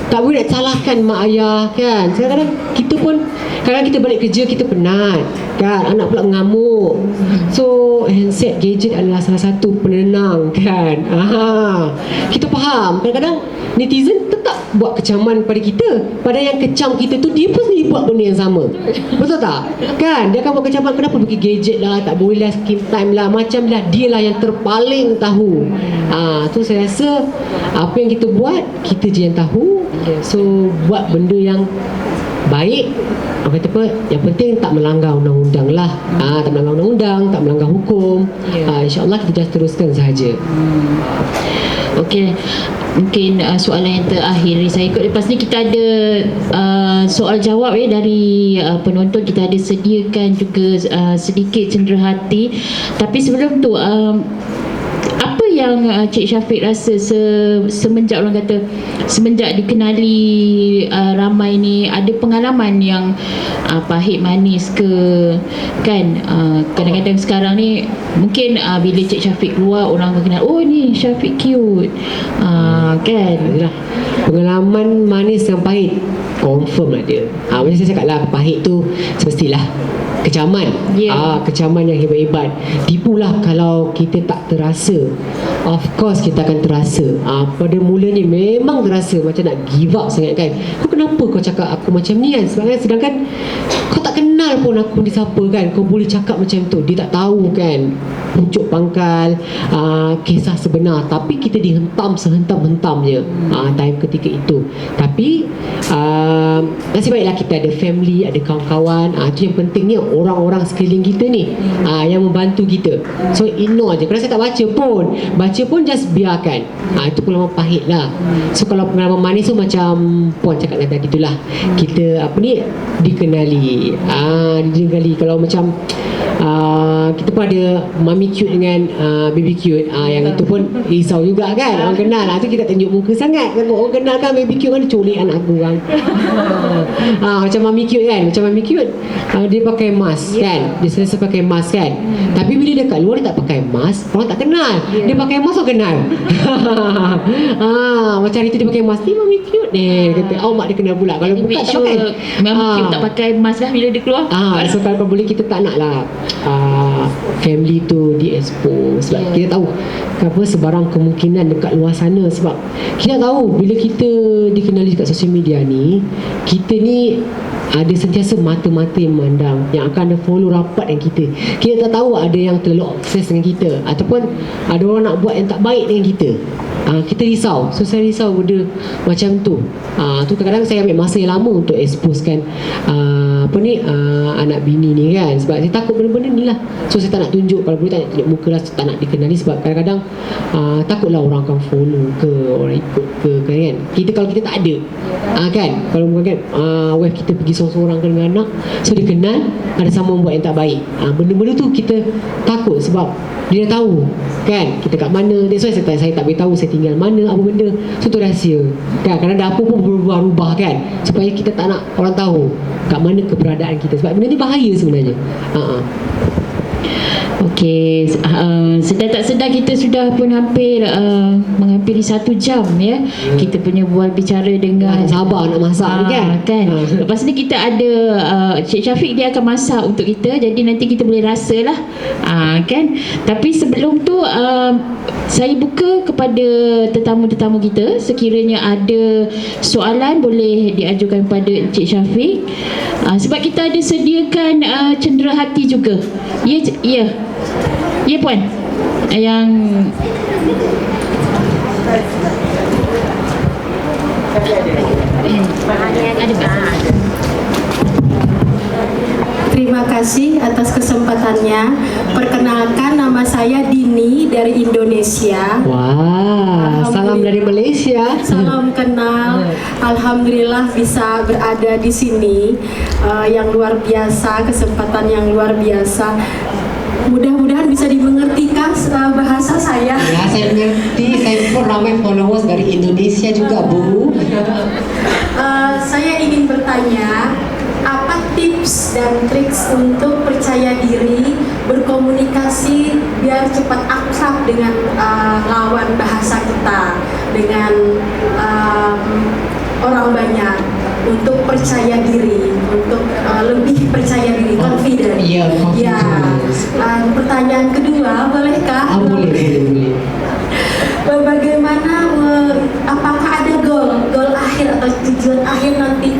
tak boleh nak salahkan mak ayah kan. Kadang-kadang kita pun, kadang kita balik kerja kita penat kan, anak pula mengamuk. So handset, gadget adalah salah satu penenang kan. Kita faham kadang-kadang netizen tetap buat kecaman pada kita, pada yang kecam kita tu dia pun sendiri buat benda yang sama. Betul tak? Kan? Dia akan buat kecaman, kenapa pergi gadget lah, tak boleh lah, screen time lah, macam lah, dia lah yang terpaling tahu. Tu saya rasa apa yang kita buat, kita je yang tahu. So buat benda yang baik, kata apa, yang penting tak melanggar undang-undang lah. Tak melanggar undang-undang, tak melanggar hukum. InsyaAllah kita just teruskan sahaja. Okey, mungkin soalan yang terakhir saya ikut. Lepas ni kita ada soal jawab dari penonton. Kita ada sediakan juga sedikit cenderahati. Tapi sebelum tu, apa yang Cik Syafiq rasa semenjak, orang kata, semenjak dikenali ramai ni, ada pengalaman yang pahit manis ke kan? Kadang-kadang sekarang ni mungkin bila Cik Syafiq keluar, orang akan kenal, oh ni Syafiq cute kan. Pengalaman manis yang pahit confirm ada. Macam saya cakap lah, pahit tu semestilah kecaman. Kecaman yang hebat-hebat. Tipulah kalau kita tak terasa. Of course kita akan terasa. Pada mulanya memang terasa macam nak give up sangat kan. Kau kenapa kau cakap aku macam ni kan? Sedangkan kau tak kenal pun aku ni siapa kan. Kau boleh cakap macam tu. Dia tak tahu kan pucuk pangkal kisah sebenar. Tapi kita dihentam sehentam-hentamnya time ketika itu. Tapi nasib baiklah kita ada family, ada kawan-kawan. Itu yang pentingnya, orang-orang sekeliling kita ni yang membantu kita. So ignore je. Kalau saya tak baca pun just biarkan. Itu pengalaman pahit lah. So kalau pengalaman manis tu macam Puan cakap tadi tu lah, kita dikenali. Kalau macam kita pun ada Mami Cute dengan Baby Cute, yang itu pun risau juga kan, orang kenal tu kita tunjuk muka sangat. Kalau orang kenal kan Baby Cute kan, culik anak aku kan. Macam Mami Cute kan, dia pakai mask kan, dia selesa pakai mask kan, tapi bila dia kat luar dia tak pakai mask, orang tak kenal. Dia pakai mask orang kenal. Macam hari tu dia pakai mask, ni Mami Cute ni, kata mak dia kenal pula. Kalau buka tak pakai, Mami Cute tak pakai mask lah bila dia keluar. So kalau boleh kita tak nak lah family tu di-expose, sebab kita tahu apa sebarang kemungkinan dekat luar sana. Sebab kita tahu bila kita dikenali dekat sosial media ni, kita ni ada sentiasa mata-mata yang memandang, yang akan ada follow rapat dengan kita. Kita tak tahu ada yang terlalu obses dengan kita, ataupun ada orang nak buat yang tak baik dengan kita. Kita risau. So saya risau benda macam tu. Tu kadang-kadang saya ambil masa yang lama untuk exposekan anak bini ni kan, sebab saya takut benda-benda ni lah. So saya tak nak tunjuk, kalau boleh tak nak tunjuk muka lah, tak nak dikenali. Sebab kadang-kadang takutlah orang akan follow ke, orang ikut ke kan. Kalau kita tak ada kan, kalau bukan kan wife kita pergi seorang-seorang dengan anak, so dia kenal ada sama buat yang tak baik. Benda-benda tu kita takut, sebab dia dah tahu kan kita kat mana. That's why saya tak beritahu saya tinggal mana, apa benda. So tu rahsia kan. Kadang dapur pun berubah-ubah kan, supaya kita tak nak orang tahu kat mana keberadaan kita, sebab benda ni bahaya sebenarnya. Okey, sedar tak sedar kita sudah pun menghampiri 1 jam ya. Kita punya bual bicara dengan sabar nak masak kan. Lepas ni kita ada Cik Syafiq, dia akan masak untuk kita, jadi nanti kita boleh rasalah kan. Tapi sebelum tu saya buka kepada tetamu-tetamu kita, sekiranya ada soalan boleh diajukan kepada Cik Syafiq. Sebab kita ada sediakan cenderahati juga. Ya Puan, yang terima kasih atas kesempatannya. Perkenalkan, nama saya Dini dari Indonesia. Wah, salam dari Malaysia. Salam kenal. Alhamdulillah bisa berada di sini. Yang luar biasa, kesempatan yang luar biasa. Mudah-mudahan bisa dimengerti kan bahasa saya. Ya, saya mengerti. Saya pun ramai followers dari Indonesia juga, Bu. Saya ingin bertanya, apa tips dan triks untuk percaya diri berkomunikasi biar cepat akrab dengan lawan bahasa kita, dengan orang banyak, untuk percaya diri, untuk lebih percaya diri, confident. Iya, confidence. Pertanyaan kedua, bolehkah? Boleh. Bagaimana, apakah ada goal akhir atau tujuan akhir nanti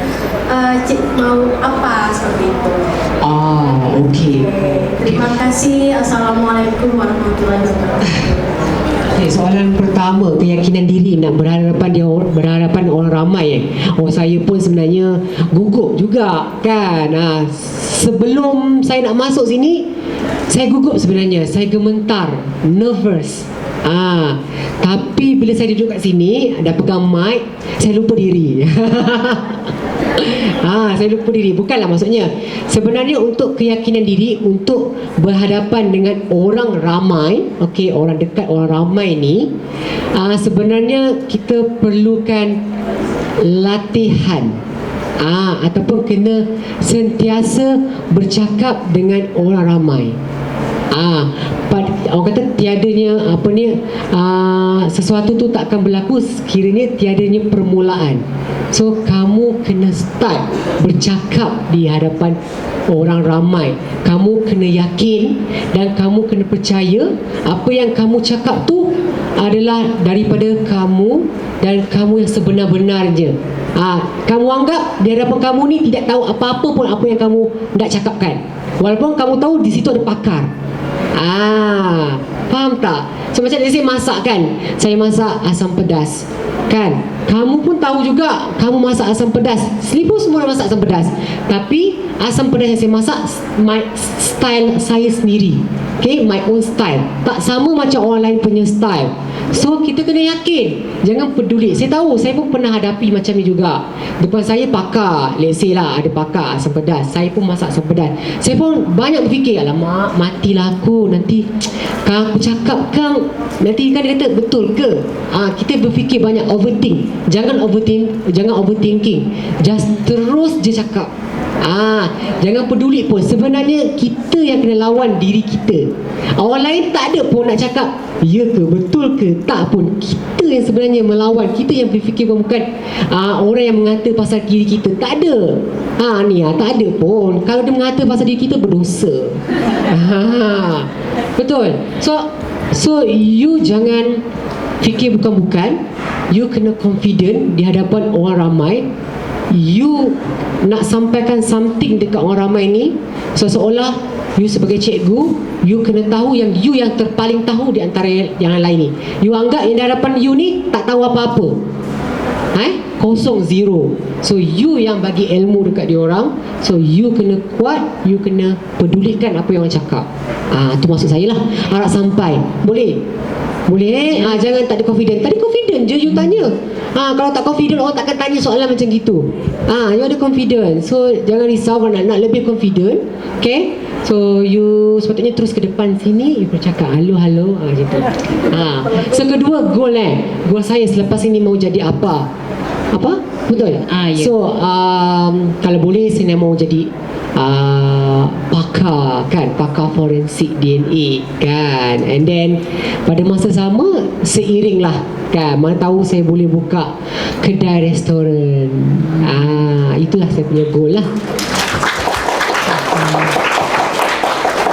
Cik mau apa seperti itu? Okey. Terima kasih. Assalamualaikum warahmatullahi wabarakatuh. Soalan pertama, keyakinan diri nak berhadapan orang ramai. Saya pun sebenarnya gugup juga kan. Sebelum saya nak masuk sini, saya gugup sebenarnya. Saya gemetar, nervous. Tapi bila saya duduk kat sini, dah pegang mic, saya lupa diri. Saya lupa diri. Bukanlah maksudnya. Sebenarnya untuk keyakinan diri untuk berhadapan dengan orang ramai, orang dekat, orang ramai ni, sebenarnya kita perlukan latihan. Ataupun kena sentiasa bercakap dengan orang ramai. Orang kata tiadanya sesuatu tu tak akan berlaku sekiranya tiadanya permulaan. So kamu kena start bercakap di hadapan orang ramai. Kamu kena yakin dan kamu kena percaya apa yang kamu cakap tu adalah daripada kamu dan kamu yang sebenar-benarnya. Kamu anggap di hadapan kamu ni tidak tahu apa-apa pun apa yang kamu nak cakapkan, walaupun kamu tahu di situ ada pakar. Faham tak? So macam saya masak kan, saya masak asam pedas kan, kamu pun tahu juga kamu masak asam pedas, Sini pun semua orang masak asam pedas, tapi asam pedas yang saya masak my style saya sendiri. Okay, my own style, tak sama macam orang lain punya style. So kita kena yakin, jangan peduli. Saya tahu, saya pun pernah hadapi macam ni juga. Depan saya pakar, let's say lah ada pakar asam pedas, saya pun masak asam pedas. Saya pun banyak berfikir, alamak matilah aku nanti, kalau aku cakap kan nanti kan dia kata betul ke? Kita berfikir banyak, overthink. Jangan overthinking, just terus je cakap. Jangan peduli pun. Sebenarnya kita yang kena lawan diri kita. Orang lain tak ada pun nak cakap ya ke, betul ke, tak pun. Kita yang sebenarnya melawan. Kita yang berfikir, bukan orang yang mengata pasal diri kita. Tak ada. Tak ada pun. Kalau dia mengata pasal diri kita, berdosa. Betul. So you jangan fikir bukan-bukan. You kena confident di hadapan orang ramai. You nak sampaikan something dekat orang ramai ni, seolah you sebagai cikgu, you kena tahu yang you yang terpaling tahu di antara yang lain ni. You anggap yang di hadapan you ni tak tahu apa-apa, kosong, zero. So you yang bagi ilmu dekat dia orang. So you kena kuat, you kena pedulikan apa yang orang cakap. Tu maksud saya lah, harap sampai. Boleh? Jangan tak ada confident. Tadi confident je you tanya. Kalau tak confident, orang takkan tanya soalan macam gitu. You ada confident. So jangan risau, nak lebih confident. Okay. So you sepatutnya terus ke depan sini, you bercakap halo gitu. So kedua, goal goal saya selepas ini mau jadi apa? Betul? Yeah. So kalau boleh saya mau jadi pakar forensik DNA kan. And then pada masa sama, seiring lah kan, mana tahu saya boleh buka kedai restoran. Itulah saya punya goal lah.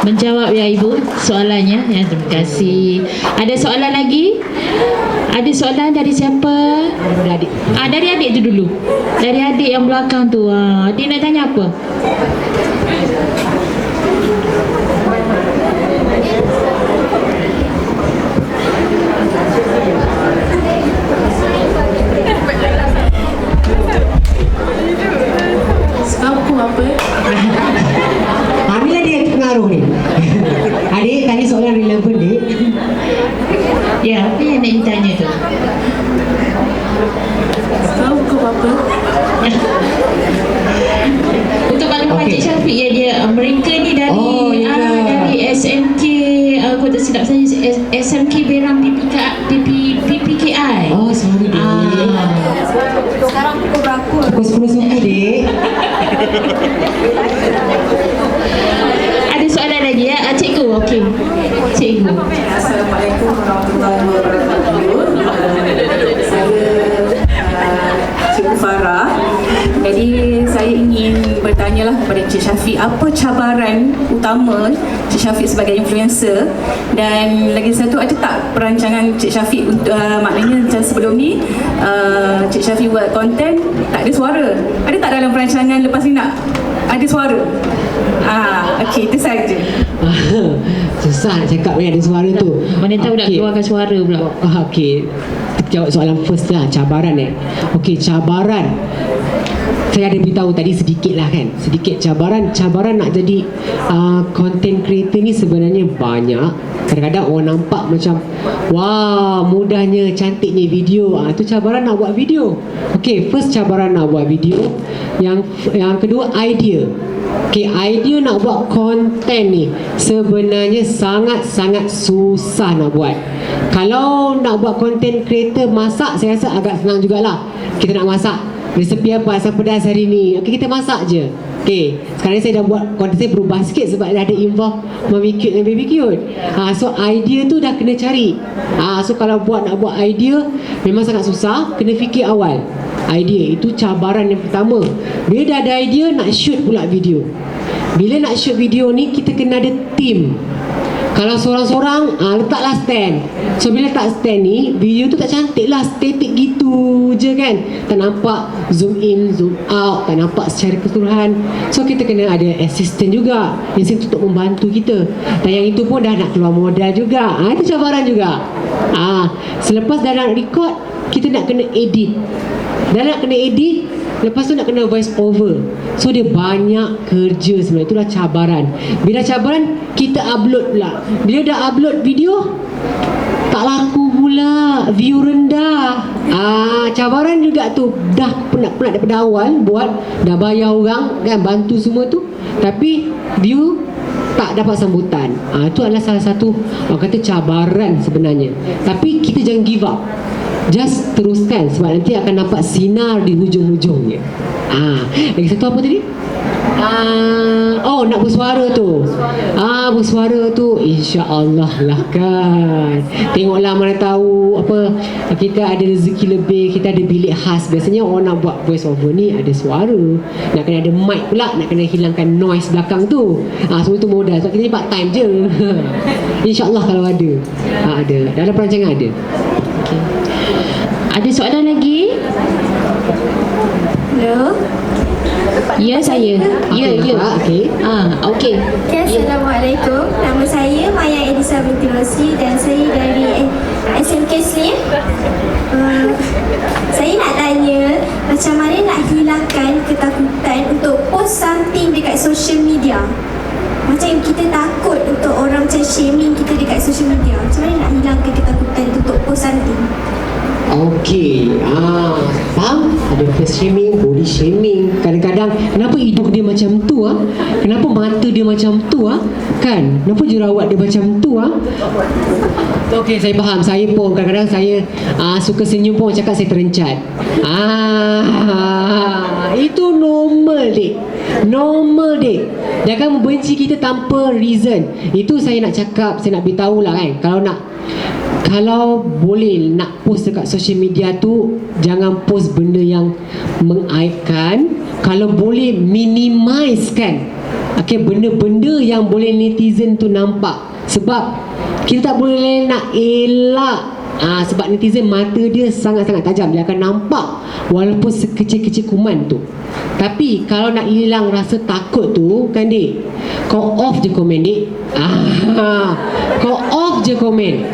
Menjawab ya Ibu soalannya ya, terima kasih. Ada soalan lagi? Ada soalan dari siapa? Dari adik. Dari adik tu dulu. Dari adik yang belakang tu. Adik nak tanya apa? Aku apa? Inilah dia pengaruh ni. Adik tanya soalan relevan dik. Ya, apa yang nak ditanya tu? Aku apa? Untuk maklumat Cik Syafiq ya, dia mereka ni dari dari SMK, aku tak silap saya, SMK Berang PPKI. Sorry dik. Sekarang pukul berapa? Pukul 10 suku dik. Ada soalan lagi ya? Cikgu, okey. Cikgu. Assalamualaikum warahmatullahi wabarakatuh. Saya Cikgu Farah. Jadi saya ingin bertanyalah kepada Cik Syafiq, apa cabaran utama Cik Syafiq sebagai influencer, dan lagi satu, ada tak perancangan Cik Syafiq untuk maknanya macam sebelum ni Cik Syafiq buat konten tak ada suara, ada tak dalam perancangan lepas ni nak ada suara? Okey, itu saja. Susah nak cakap ada suara tu. Mana tahu nak keluarkan suara pula. Okey, jawab soalan first lah, cabaran Okey, cabaran saya ada beritahu tadi sedikit lah kan. Sedikit cabaran nak jadi content creator ni sebenarnya banyak. Kadang-kadang orang nampak macam wah mudahnya, cantiknya video. Itu cabaran nak buat video. Okay, first cabaran nak buat video. Yang kedua, idea. Okay, idea nak buat konten ni sebenarnya sangat-sangat susah nak buat. Kalau nak buat content creator masak, saya rasa agak senang jugalah. Kita nak masak resepi apa asam pedas hari ni, okay, kita masak je. Okay, sekarang saya dah buat konten saya berubah sikit sebab dah ada involve Mommy Cute dan Baby Cute. So idea tu dah kena cari. So kalau nak buat idea memang sangat susah, kena fikir awal. Idea itu cabaran yang pertama. Bila dah ada idea, nak shoot pula video. Bila nak shoot video ni, kita kena ada team. Kalau seorang-seorang, letaklah stand. So bila letak stand ni, video tu tak cantik lah, static gitu je kan, tak nampak zoom in, zoom out, tak nampak secara keseluruhan. So kita kena ada assistant juga yang situ untuk membantu kita, dan yang itu pun dah nak keluar modal juga. Itu cabaran juga. Selepas dah nak record, kita nak kena edit. Lepas tu nak kena voice over. So dia banyak kerja sebenarnya. Itulah cabaran. Bila cabaran, kita upload pula. Bila dah upload video, tak laku pula, view rendah. Cabaran juga tu. Dah penat daripada awal buat, dah bayar orang kan, bantu semua tu, tapi view tak dapat sambutan. Itu adalah salah satu orang kata cabaran sebenarnya. Tapi kita jangan give up. Just teruskan, sebab nanti akan nampak sinar di hujung-hujungnya. Lagi satu apa tadi? Nak bersuara tu. Bersuara tu insya-Allah lah kan. Tengoklah, mana tahu apa, kita ada rezeki lebih, kita ada bilik khas. Biasanya orang nak buat voice over ni ada suara, nak kena ada mic pula, nak kena hilangkan noise belakang tu. Semua tu modal. Sebab kita ni part time je. Insya-Allah kalau ada. Ada. Dalam perancangan ada. Okay. Ada soalan lagi? Hello. Ya, saya. Ya. Okey. Okey. Okay, Assalamualaikum. Nama saya Maya Elisa binti Rosli dan saya dari SMK Slim. Saya nak tanya, macam mana nak hilangkan ketakutan untuk post something dekat social media? Macam kita takut untuk orang macam shaming kita dekat social media. Macam mana nak hilangkan ketakutan untuk post something? Okey, faham? Ada face shaming, body shaming. Kadang-kadang, kenapa hidung dia macam tu? Kenapa mata dia macam tu? Kan? Kenapa jerawat dia macam tu? Okey, saya faham. Saya pun kadang-kadang saya suka senyum pun cakap saya terencat. Itu normal, dek. Normal, dek. Jangan membenci kita tanpa reason. Itu saya nak cakap, saya nak beritahu lah kan. Kalau boleh nak post dekat social media tu, jangan post benda yang mengaibkan. Kalau boleh minimize kan, benda-benda yang boleh netizen tu nampak. Sebab kita tak boleh nak elak. Sebab netizen mata dia sangat-sangat tajam. Dia akan nampak walaupun sekecil-kecil kuman tu. Tapi kalau nak hilang rasa takut tu kan, dek, kau off je komen, dek. Kau off je komen.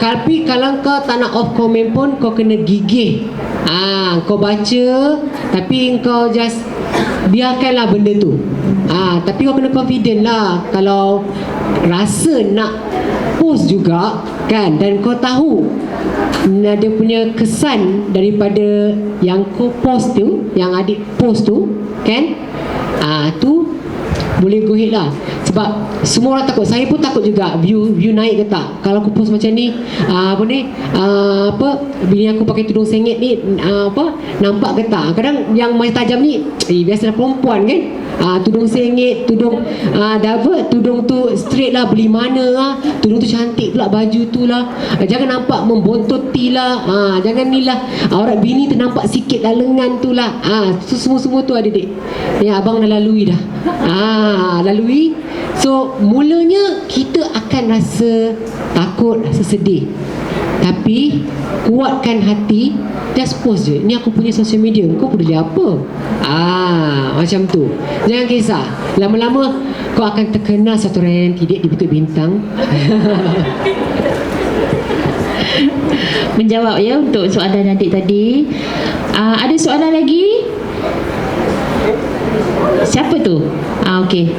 Tapi kalau kau tak nak off komen pun, kau kena gigih. Kau baca, tapi kau just biarkanlah benda tu. Tapi kau kena confident lah. Kalau rasa nak post juga kan, dan kau tahu ada punya kesan daripada yang kau post tu, yang adik post tu kan, tu boleh go ahead lah. Sebab semua orang takut. Saya pun takut juga view naik ke tak. Kalau aku post macam ni, bini aku pakai tudung sengit ni, nampak ke tak. Kadang yang mata tajam ni, biasalah perempuan kan, tudung sengit, tudung divert, tudung tu straight lah, beli mana tudung tu cantik pula, baju tu lah, jangan nampak membontoti lah, jangan ni lah, aurat bini ternampak sikit lah, lengan tu lah. Semua-semua tu ada, dek. Ya, abang dah lalui dah. Lalui. So mulanya kita akan rasa takut, rasa sedih, tapi kuatkan hati. Just post je. Ni aku punya social media, kau peduli apa? Macam tu. Jangan kisah. Lama-lama kau akan terkenal satu reality, dek, di Bukit Bintang. Menjawab ya untuk soalan adik tadi. Ada soalan lagi? Siapa tu? Okey.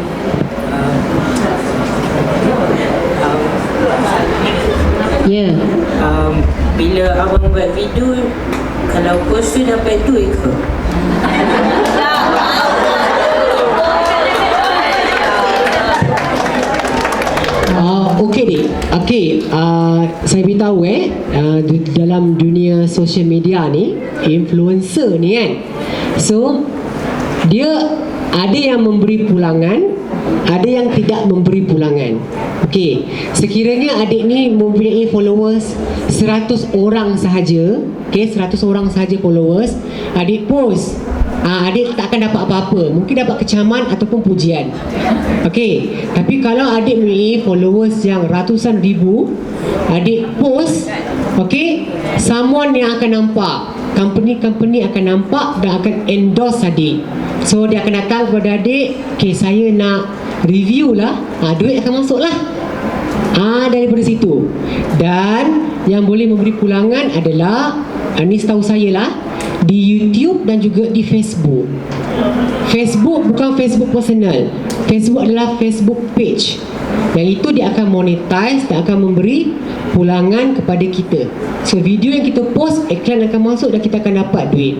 Ya. Bila abang buat video, kalau post tu dapat duit ke? Okey, dek. Okey, saya beritahu dalam dunia social media ni, influencer ni kan, so dia ada yang memberi pulangan, ada yang tidak memberi pulangan. Okey, sekiranya adik ni mempunyai followers 100 orang sahaja, 100 orang sahaja followers, adik post adik tak akan dapat apa-apa. Mungkin dapat kecaman ataupun pujian. Okey, tapi kalau adik mempunyai followers yang ratusan ribu, adik post, okey, someone yang akan nampak, company akan nampak dan akan endorse adik. So dia akan datang kepada adik, okey, saya nak review lah, duit akan masuk lah. Daripada situ. Dan yang boleh memberi pulangan adalah, ni setahu saya lah, di YouTube dan juga di Facebook. Facebook bukan Facebook personal. Facebook adalah Facebook page. Yang itu dia akan monetize dan akan memberi pulangan kepada kita. So video yang kita post, iklan akan masuk dan kita akan dapat duit.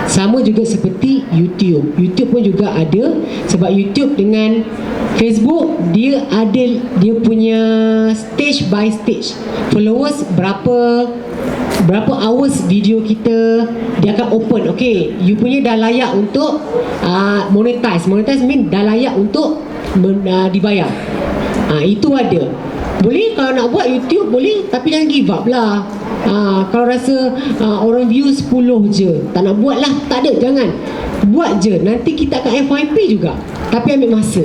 Sama juga seperti YouTube. YouTube pun juga ada, sebab YouTube dengan Facebook dia ada dia punya stage by stage. Followers berapa hours video kita, dia akan open. Okay, you punya dah layak untuk monetize. Monetize mean dah layak untuk dibayar. Itu ada. Boleh kalau nak buat YouTube boleh, tapi jangan give up lah. Kalau rasa orang view 10 je, tak nak buat lah, tak ada, jangan. Buat je, nanti kita akan FYP juga, tapi ambil masa.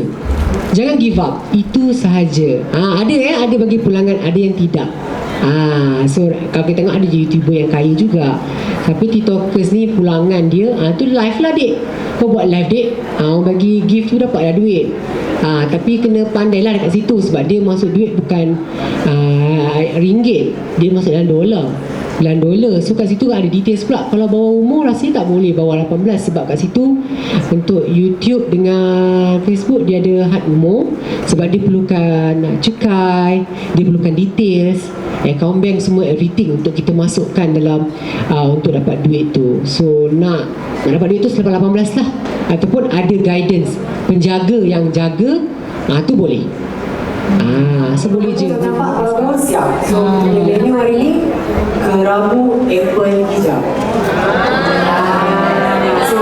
Jangan give up, itu sahaja. Ada bagi pulangan, ada yang tidak. So kalau kita tengok ada YouTuber yang kaya juga, tapi TikTokers ni pulangan dia tu live lah dek. Kau buat live dek, orang bagi gift tu dapat lah duit. Tapi kena pandai lah dekat situ, sebab dia masuk duit bukan ringgit, dia masuk dalam dolar. So kat situ ada details pula. Kalau bawah umur rasanya tak boleh, bawah 18, sebab kat situ untuk YouTube dengan Facebook dia ada had umur, sebab dia perlukan cukai, dia perlukan details, account bank, semua everything untuk kita masukkan dalam untuk dapat duit tu. So nak dapat duit tu selepas 18 lah, ataupun ada guidance penjaga yang jaga, tu boleh. So boleh je. Kita nampak kalau siap. So menu hari ni kerabu apple hijau. So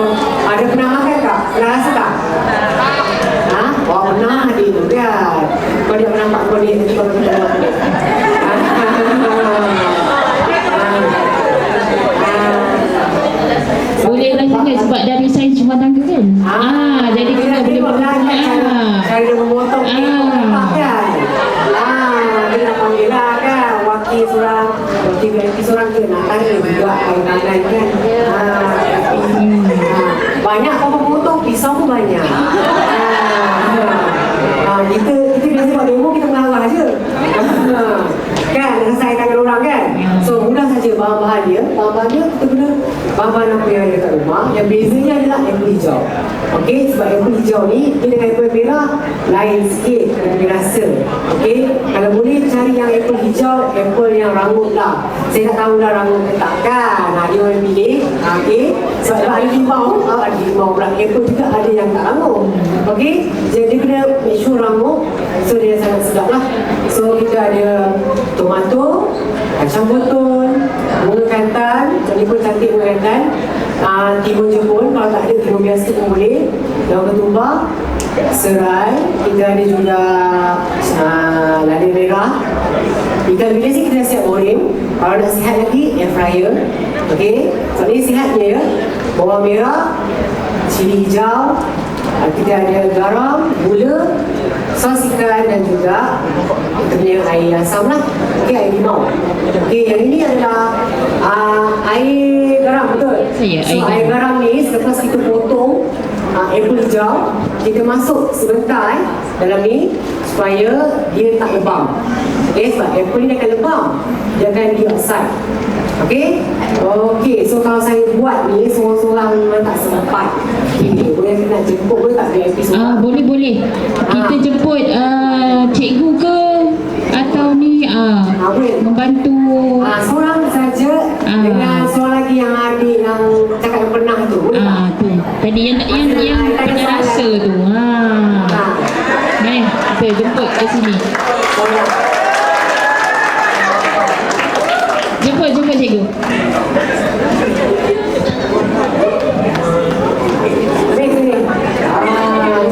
ada pernah makan tak? Pernah rasa tak? Pernah dia tu kan. Kau dia pernah nampak kau dia tadi kau pernah nampak. Boleh rasanya sebab dari sains rumah tangga kan. Jadi kita boleh cara dia memotong kan. Dia nak panggil lah kan, wakil VIP seorang ke nak tanya juga tangan kan. Banyak kau memotong, pisau pun banyak. Kita biasa buat demo, kita mengarah je kan, selesai tangan orang kan. So mudah saja bahan-bahan dia kita guna bahan-bahan apa yang ada kat rumah. Yang bezanya adalah apple hijau. Okey, sebab apple hijau ni dia dengan apple merah lain sikit dia rasa. Okey, kalau boleh cari yang apple hijau, apple yang rangut lah. Saya tak tahulah rangut ke tak kan. Dia orang pilih. Okey, sebab ada limau pula apple juga ada yang tak rangut. Okey, jadi dia kena make sure rangut. So dia sangat sedap lah. So kita ada tomato, kacang potong, bunga kantan, jadi pun cantik bunga kantan, timun jepun, kalau tak ada timun biasa pun boleh, daun ketumbar, serai, kita ada juga lada merah. Ikan bilis ni kita dah siap goreng. Kalau nak sihat lagi, air fryer. Okey, so ni sihatnya ya. Bawang merah, cili hijau, kita ada garam, gula, sos ikan dan juga kita punya air asam lah. Okey, air limau. Okey, yang ini adalah air garam, betul? So air garam ni selepas kita potong apple hijau, kita masuk sebentar dalam ni supaya dia tak lebam. Okey, sebab apple ni akan lebam, dia akan dioxide. Okey? Okey, so kalau saya buat ni seorang-seorang memang tak sempat. Okey, boleh nak jemput boleh tak VIP seorang? Boleh. Kita jemput cikgu ke atau ni membantu seorang saja dengan seorang lagi yang adik yang cakap yang pernah tu. tu. Tadi yang pernah rasa tu. Mari kita jemput ke sini. Jemput cikgu. Sini.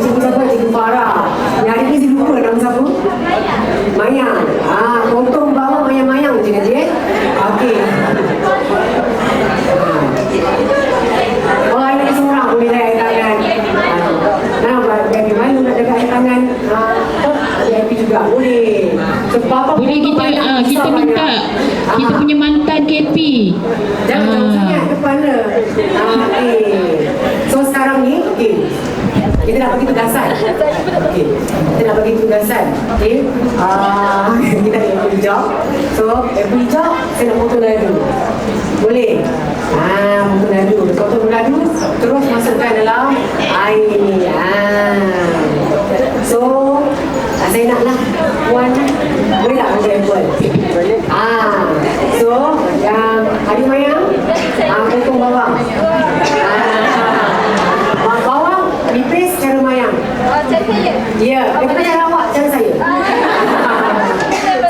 Cikgu siapa? Cikgu Farah. Yang hari ni saya lupa nama siapa? Mayang. Potong bawah mayang-mayang je kan je. Okey. Ini seorang kita minta kita punya mantan KP. Jangan jauh sangat depan dia. So sekarang ni, kita nak bagi tugasan. Kita nak bagi tugasan. Kita nak bagi hijau. So, bagi hijau, saya nak potong ladu. Boleh? Potong ladu. Potong ladu, terus masukkan dalam air ni. So, saya naklah puan. Boleh tak ambil apple? So, yang adik mayang, potong bawang. Bawang nipis cara mayang. Cara saya? Ya, daripada cara awak, cara saya.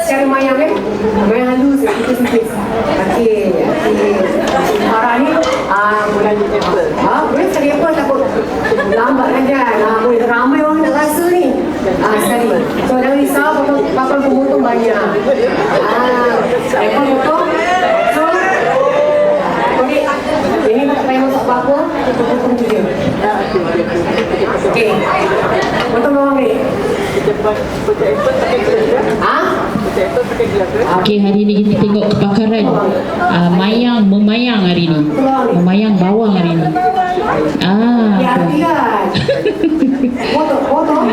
Cara mayang kan? Mayang halus, nipis-nipis. Okey. Hari ni, bulan boleh sekali apa takut lambat kan? Boleh ramai orang nak rasa ni. Sekali. So, jangan risau, bakal pemotong banyak. Ekor potong. So, okey. Ini tak payah masak apa-apa, kita potong tu je. Okey. Potong bawang ni. Okey, hari ni kita tengok kepakaran memayang hari ni. Memayang bawang hari ni. Hati-hati kan. Potong.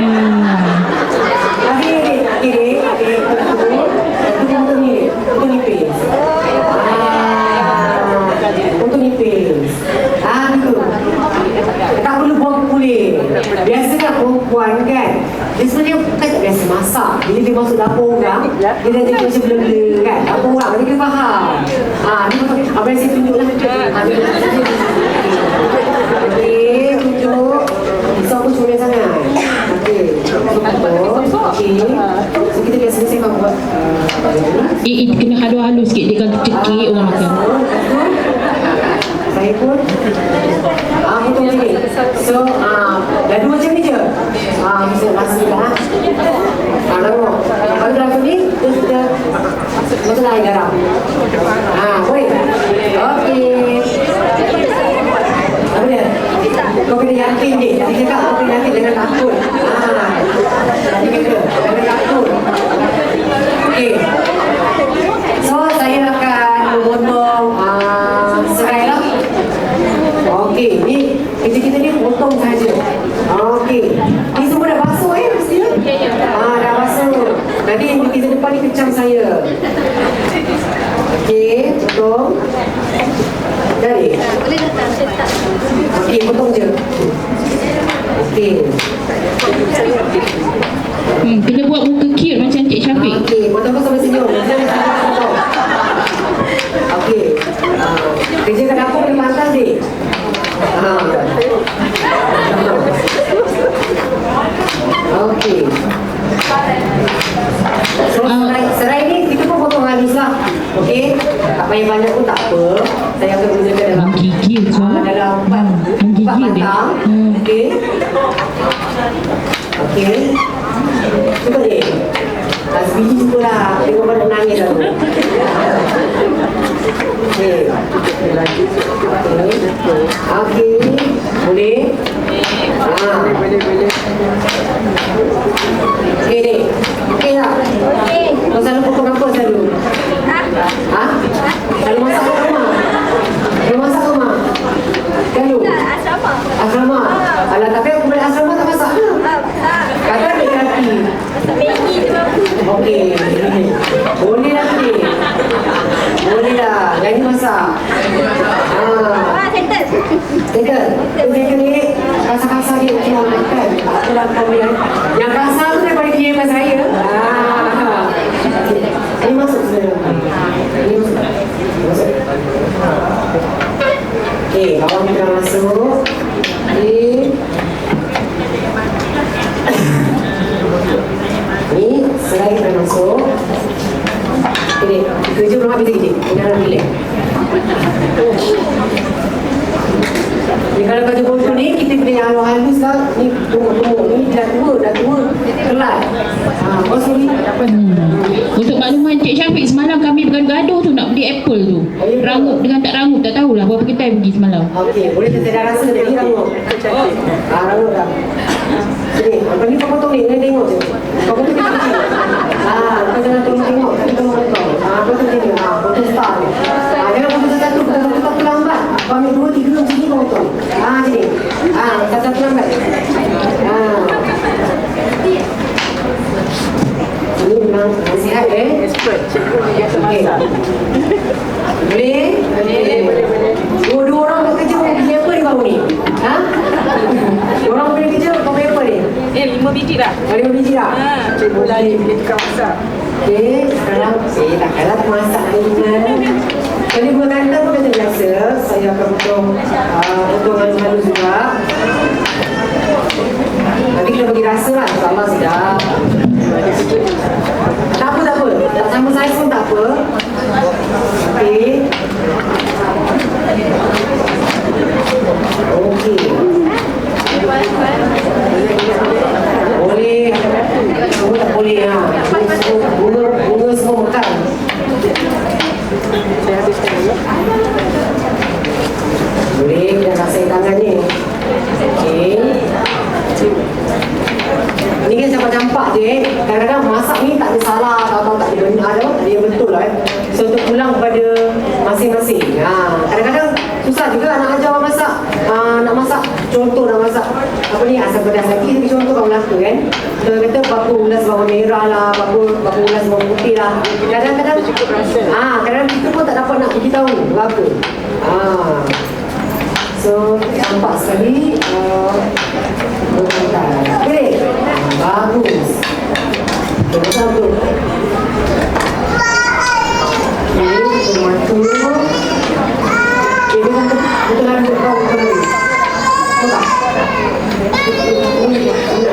Okey. Potong nipis. Potong nipis. Gitu. Tak perlu buang kulit. Biasanya perempuan kan, dia sebenarnya kan tak biasa masak. Bila dia masuk dapur orang, dia dah jadi macam bela-bela kan. Dapur orang, dia kena faham. Dia betul. Apa yang saya tunjuklah. Okey, tunjuk. So, aku cuma sangat. Okey. Okey. So, kita biasa saya buat. Kena halus-halus sikit. Dia kan cekik orang makan. Saya pun potong macam ni. So, ladu macam ni je. Bisa rasa lah. Lalu, kalau ladu ni, kita masukkan air garam. Boleh? Okey. Apa dia? Kau kena yakin ni. Tadi cakap kau kena yakin, jangan takut. Tadi kata, jangan takut. Okey. So, saya akan memotong serai lah. Okey, ni kita ni potong saja. Okey. Ni semua dah basuh mesti. Dah basuh. Nanti kita depan ni kecam saya. Okey, potong. Jadi. Okey, potong je. Okey. Kena buat muka cute macam Cik Syafiq. Okey, potong sampai senyum. Okey. Kerja kat dapur kena pantas ni. Okey. So, serai ni kita pun potong halus lah. Okey. Tak payah banyak pun tak apa. Saya akan gunakan dalam Gigil tu. dalam 4 batang. Okey. Okey. Cuba ni. Sebiji cuba lah. Tengok pada nangis lah. Okey. Okey. Boleh? Okey ni. Okey tak? Okey. Kau selalu potong apa selalu? Selalu masak kat rumah? Selalu masak kat rumah? Selalu? Asrama. Asrama? Alah, tapi aku balik asrama tak masak ke? Kata ambil kaki. Maggi tu aku. Okey. Boleh lah ni. Boleh lah. Jadi masak. Settle. Settle. Settle ni kasar-kasar dia okey nak makan. Itulah kau yang kasar tu daripada dia dengan saya. Ini masuk sebenarnya. Ini masuk. Okey, bawang kita masuk. Okey. Ni serai kita masuk. Ini kerja belum habis lagi. Ini dalam bilik. Ni kalau baju botol ni kita kena halus lah. Ni tunggu. Ni dah tua. Kelat. Oh sorry. Untuk makluman Cik Syafiq, semalam kami bergaduh tu nak beli apple tu. Rangup dengan tak rangup, tak tahulah berapa kedai pergi semalam. Okey, boleh saya dah rasa dia rangup. Rangup dah. Sini, apa ni kau potong ni? Kau tengok je. Kau potong kecil. Kau jangan tolong tengok, tapi tolong potong. betul dia. Betul star ni. Jangan foto satu lambat. Kau ambil 2, 3 macam ni kau potong. Sini. Satu lambat. Ini memang nasihat expert. Okey. Boleh? Dua orang nak kerja pilih apa ni kau ni? Orang pilih kerja kau pilih apa ni? 5 biji dah. 5 biji dah? Cikgu lagi pilih tukang masak. Okey, sekarang takkanlah masak lagi kan. Jadi buat kata pun macam biasa, saya akan potong halus juga. Nanti kita bagi rasa lah, insyaAllah sedap. Tak apa. Tak sama saya pun tak apa. Okey. Okey. Boleh. Semua tak boleh lah. Bunga semua mekar. Saya habiskan dulu. Boleh, kita rasain tangan ni. Okey. Ni kan campak-campak je Kadang-kadang masak ni tak ada salah atau tak ada benar, tak ada yang betul lah So untuk pulang kepada masing-masing. Kadang-kadang susah juga nak ajar orang masak. Nak masak, contoh nak masak apa ni, asam pedas lagi, tapi contoh kau Melaka kan. Kita kata berapa ulas bawang merah lah, berapa ulas bawang putih lah. Kadang-kadang kadang-kadang kita pun tak dapat nak beritahu berapa. So nampak sekali okey, bagus. Kita tu tomato ini betul lagi kau betul tak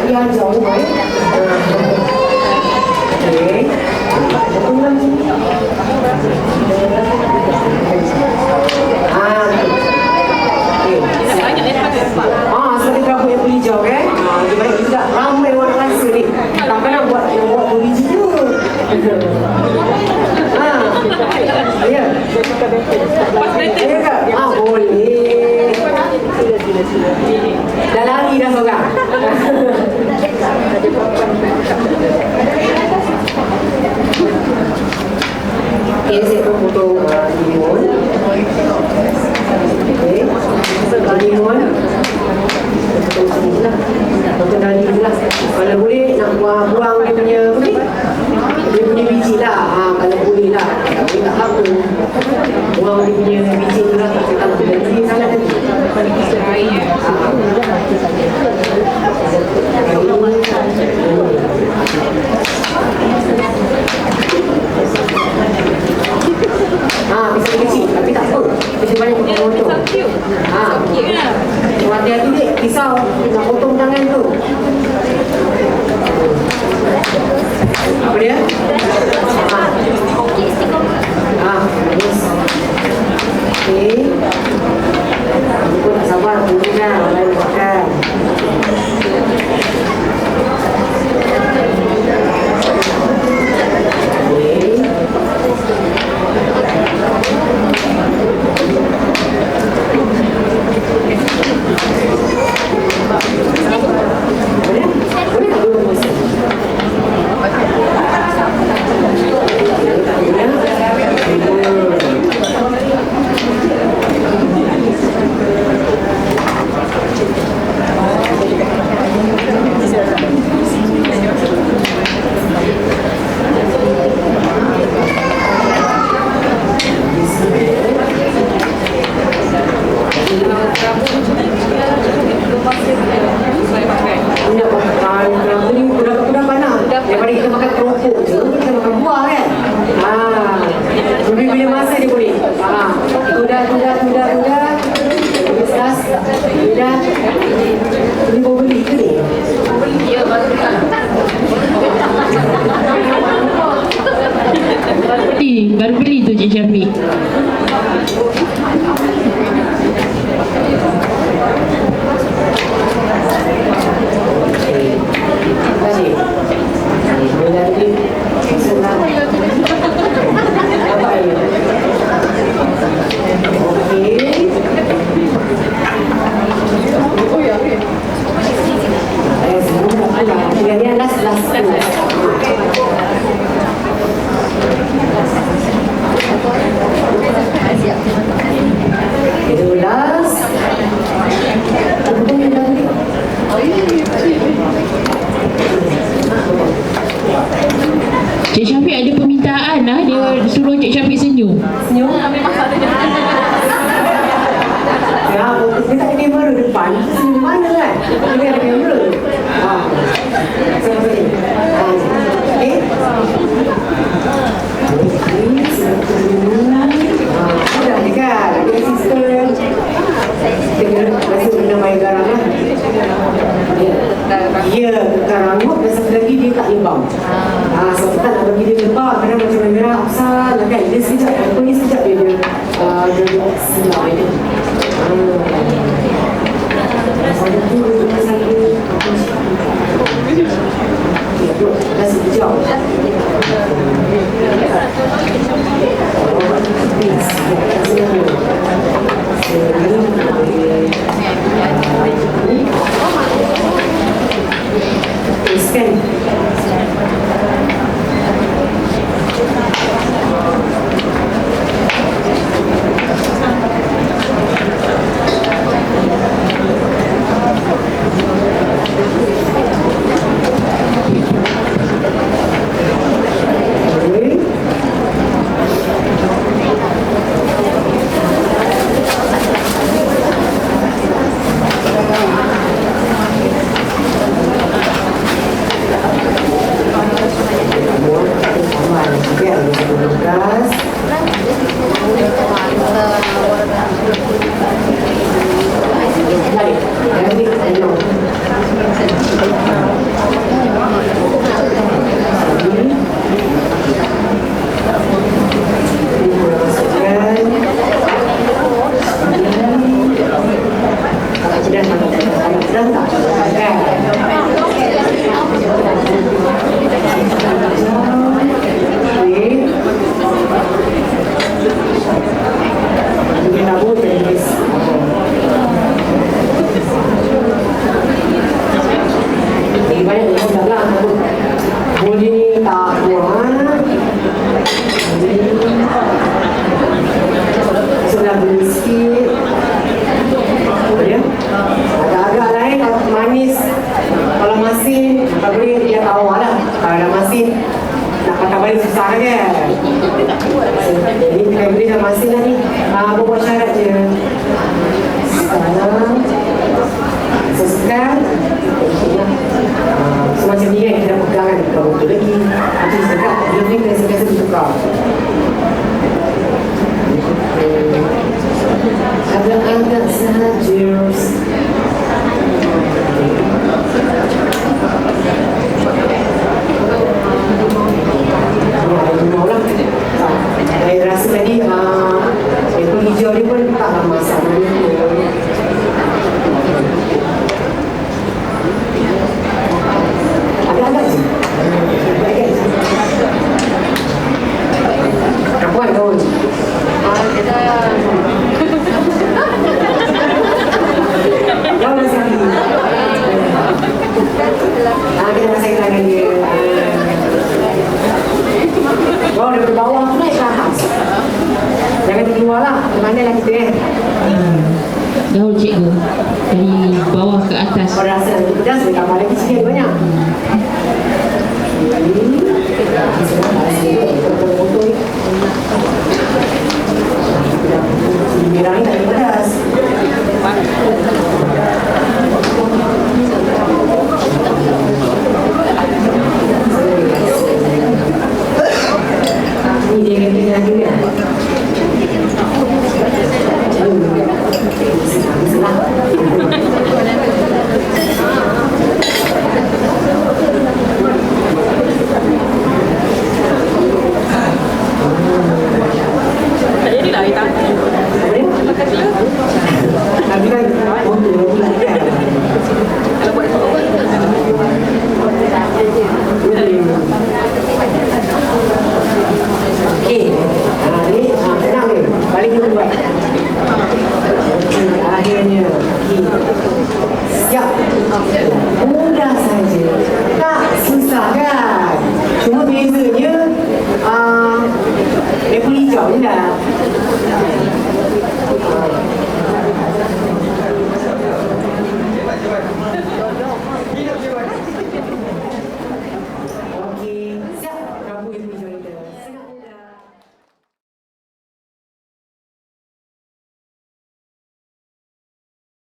dia jauh baik. Okey, betul lagi. Seperti berapa yang beli hijau kan? Dia banyak juga. Ramai orang rasa ni. Takkan nak buat beli hijau je. Ya. Ya ke? Boleh. Dah lari dah seorang. Okay, saya pun potong limun. Okay, limun. Potong dari dulu lah. Kalau boleh nak buang dia punya biji lah. Kalau boleh lah. Kalau boleh tak apa. Buang dia punya biji tu lah. Tak boleh biji sangat tadi. Pisau kecil tapi tak apa. Pisau banyak potong. Hati-hati dek, pisau nak potong tangan tu. Apa dia? Bagus. Okey. Aku tak sabar tunggu dah, lain makan. Baru beli tu Cik Syafiq. 11. Betul yang tadi. Cik Syafiq ada permintaan lah. Dia suruh Cik Syafiq senyum. Senyum. Ya, dia tak ada kamera depan. Senyum mana kan? Dia ada kamera. Seperti ni. Okey. Sudah ni kan? Ada assistant. Dia rasa benda main garang lah. Ya, garang tu biasa lagi dia tak lembang. Sebab kita nak bagi dia lembang, kadang macam main garang asal lah kan. Dia sekejap, pergi sekejap dia silap dia. Saya tu saya dah sekejap. Scan. Gaul cikgu dari bawah ke atas. Rasa pedas tambah lagi sikit banyak. Merah ni tak pedas. Ini dia kena juga. Akhirnya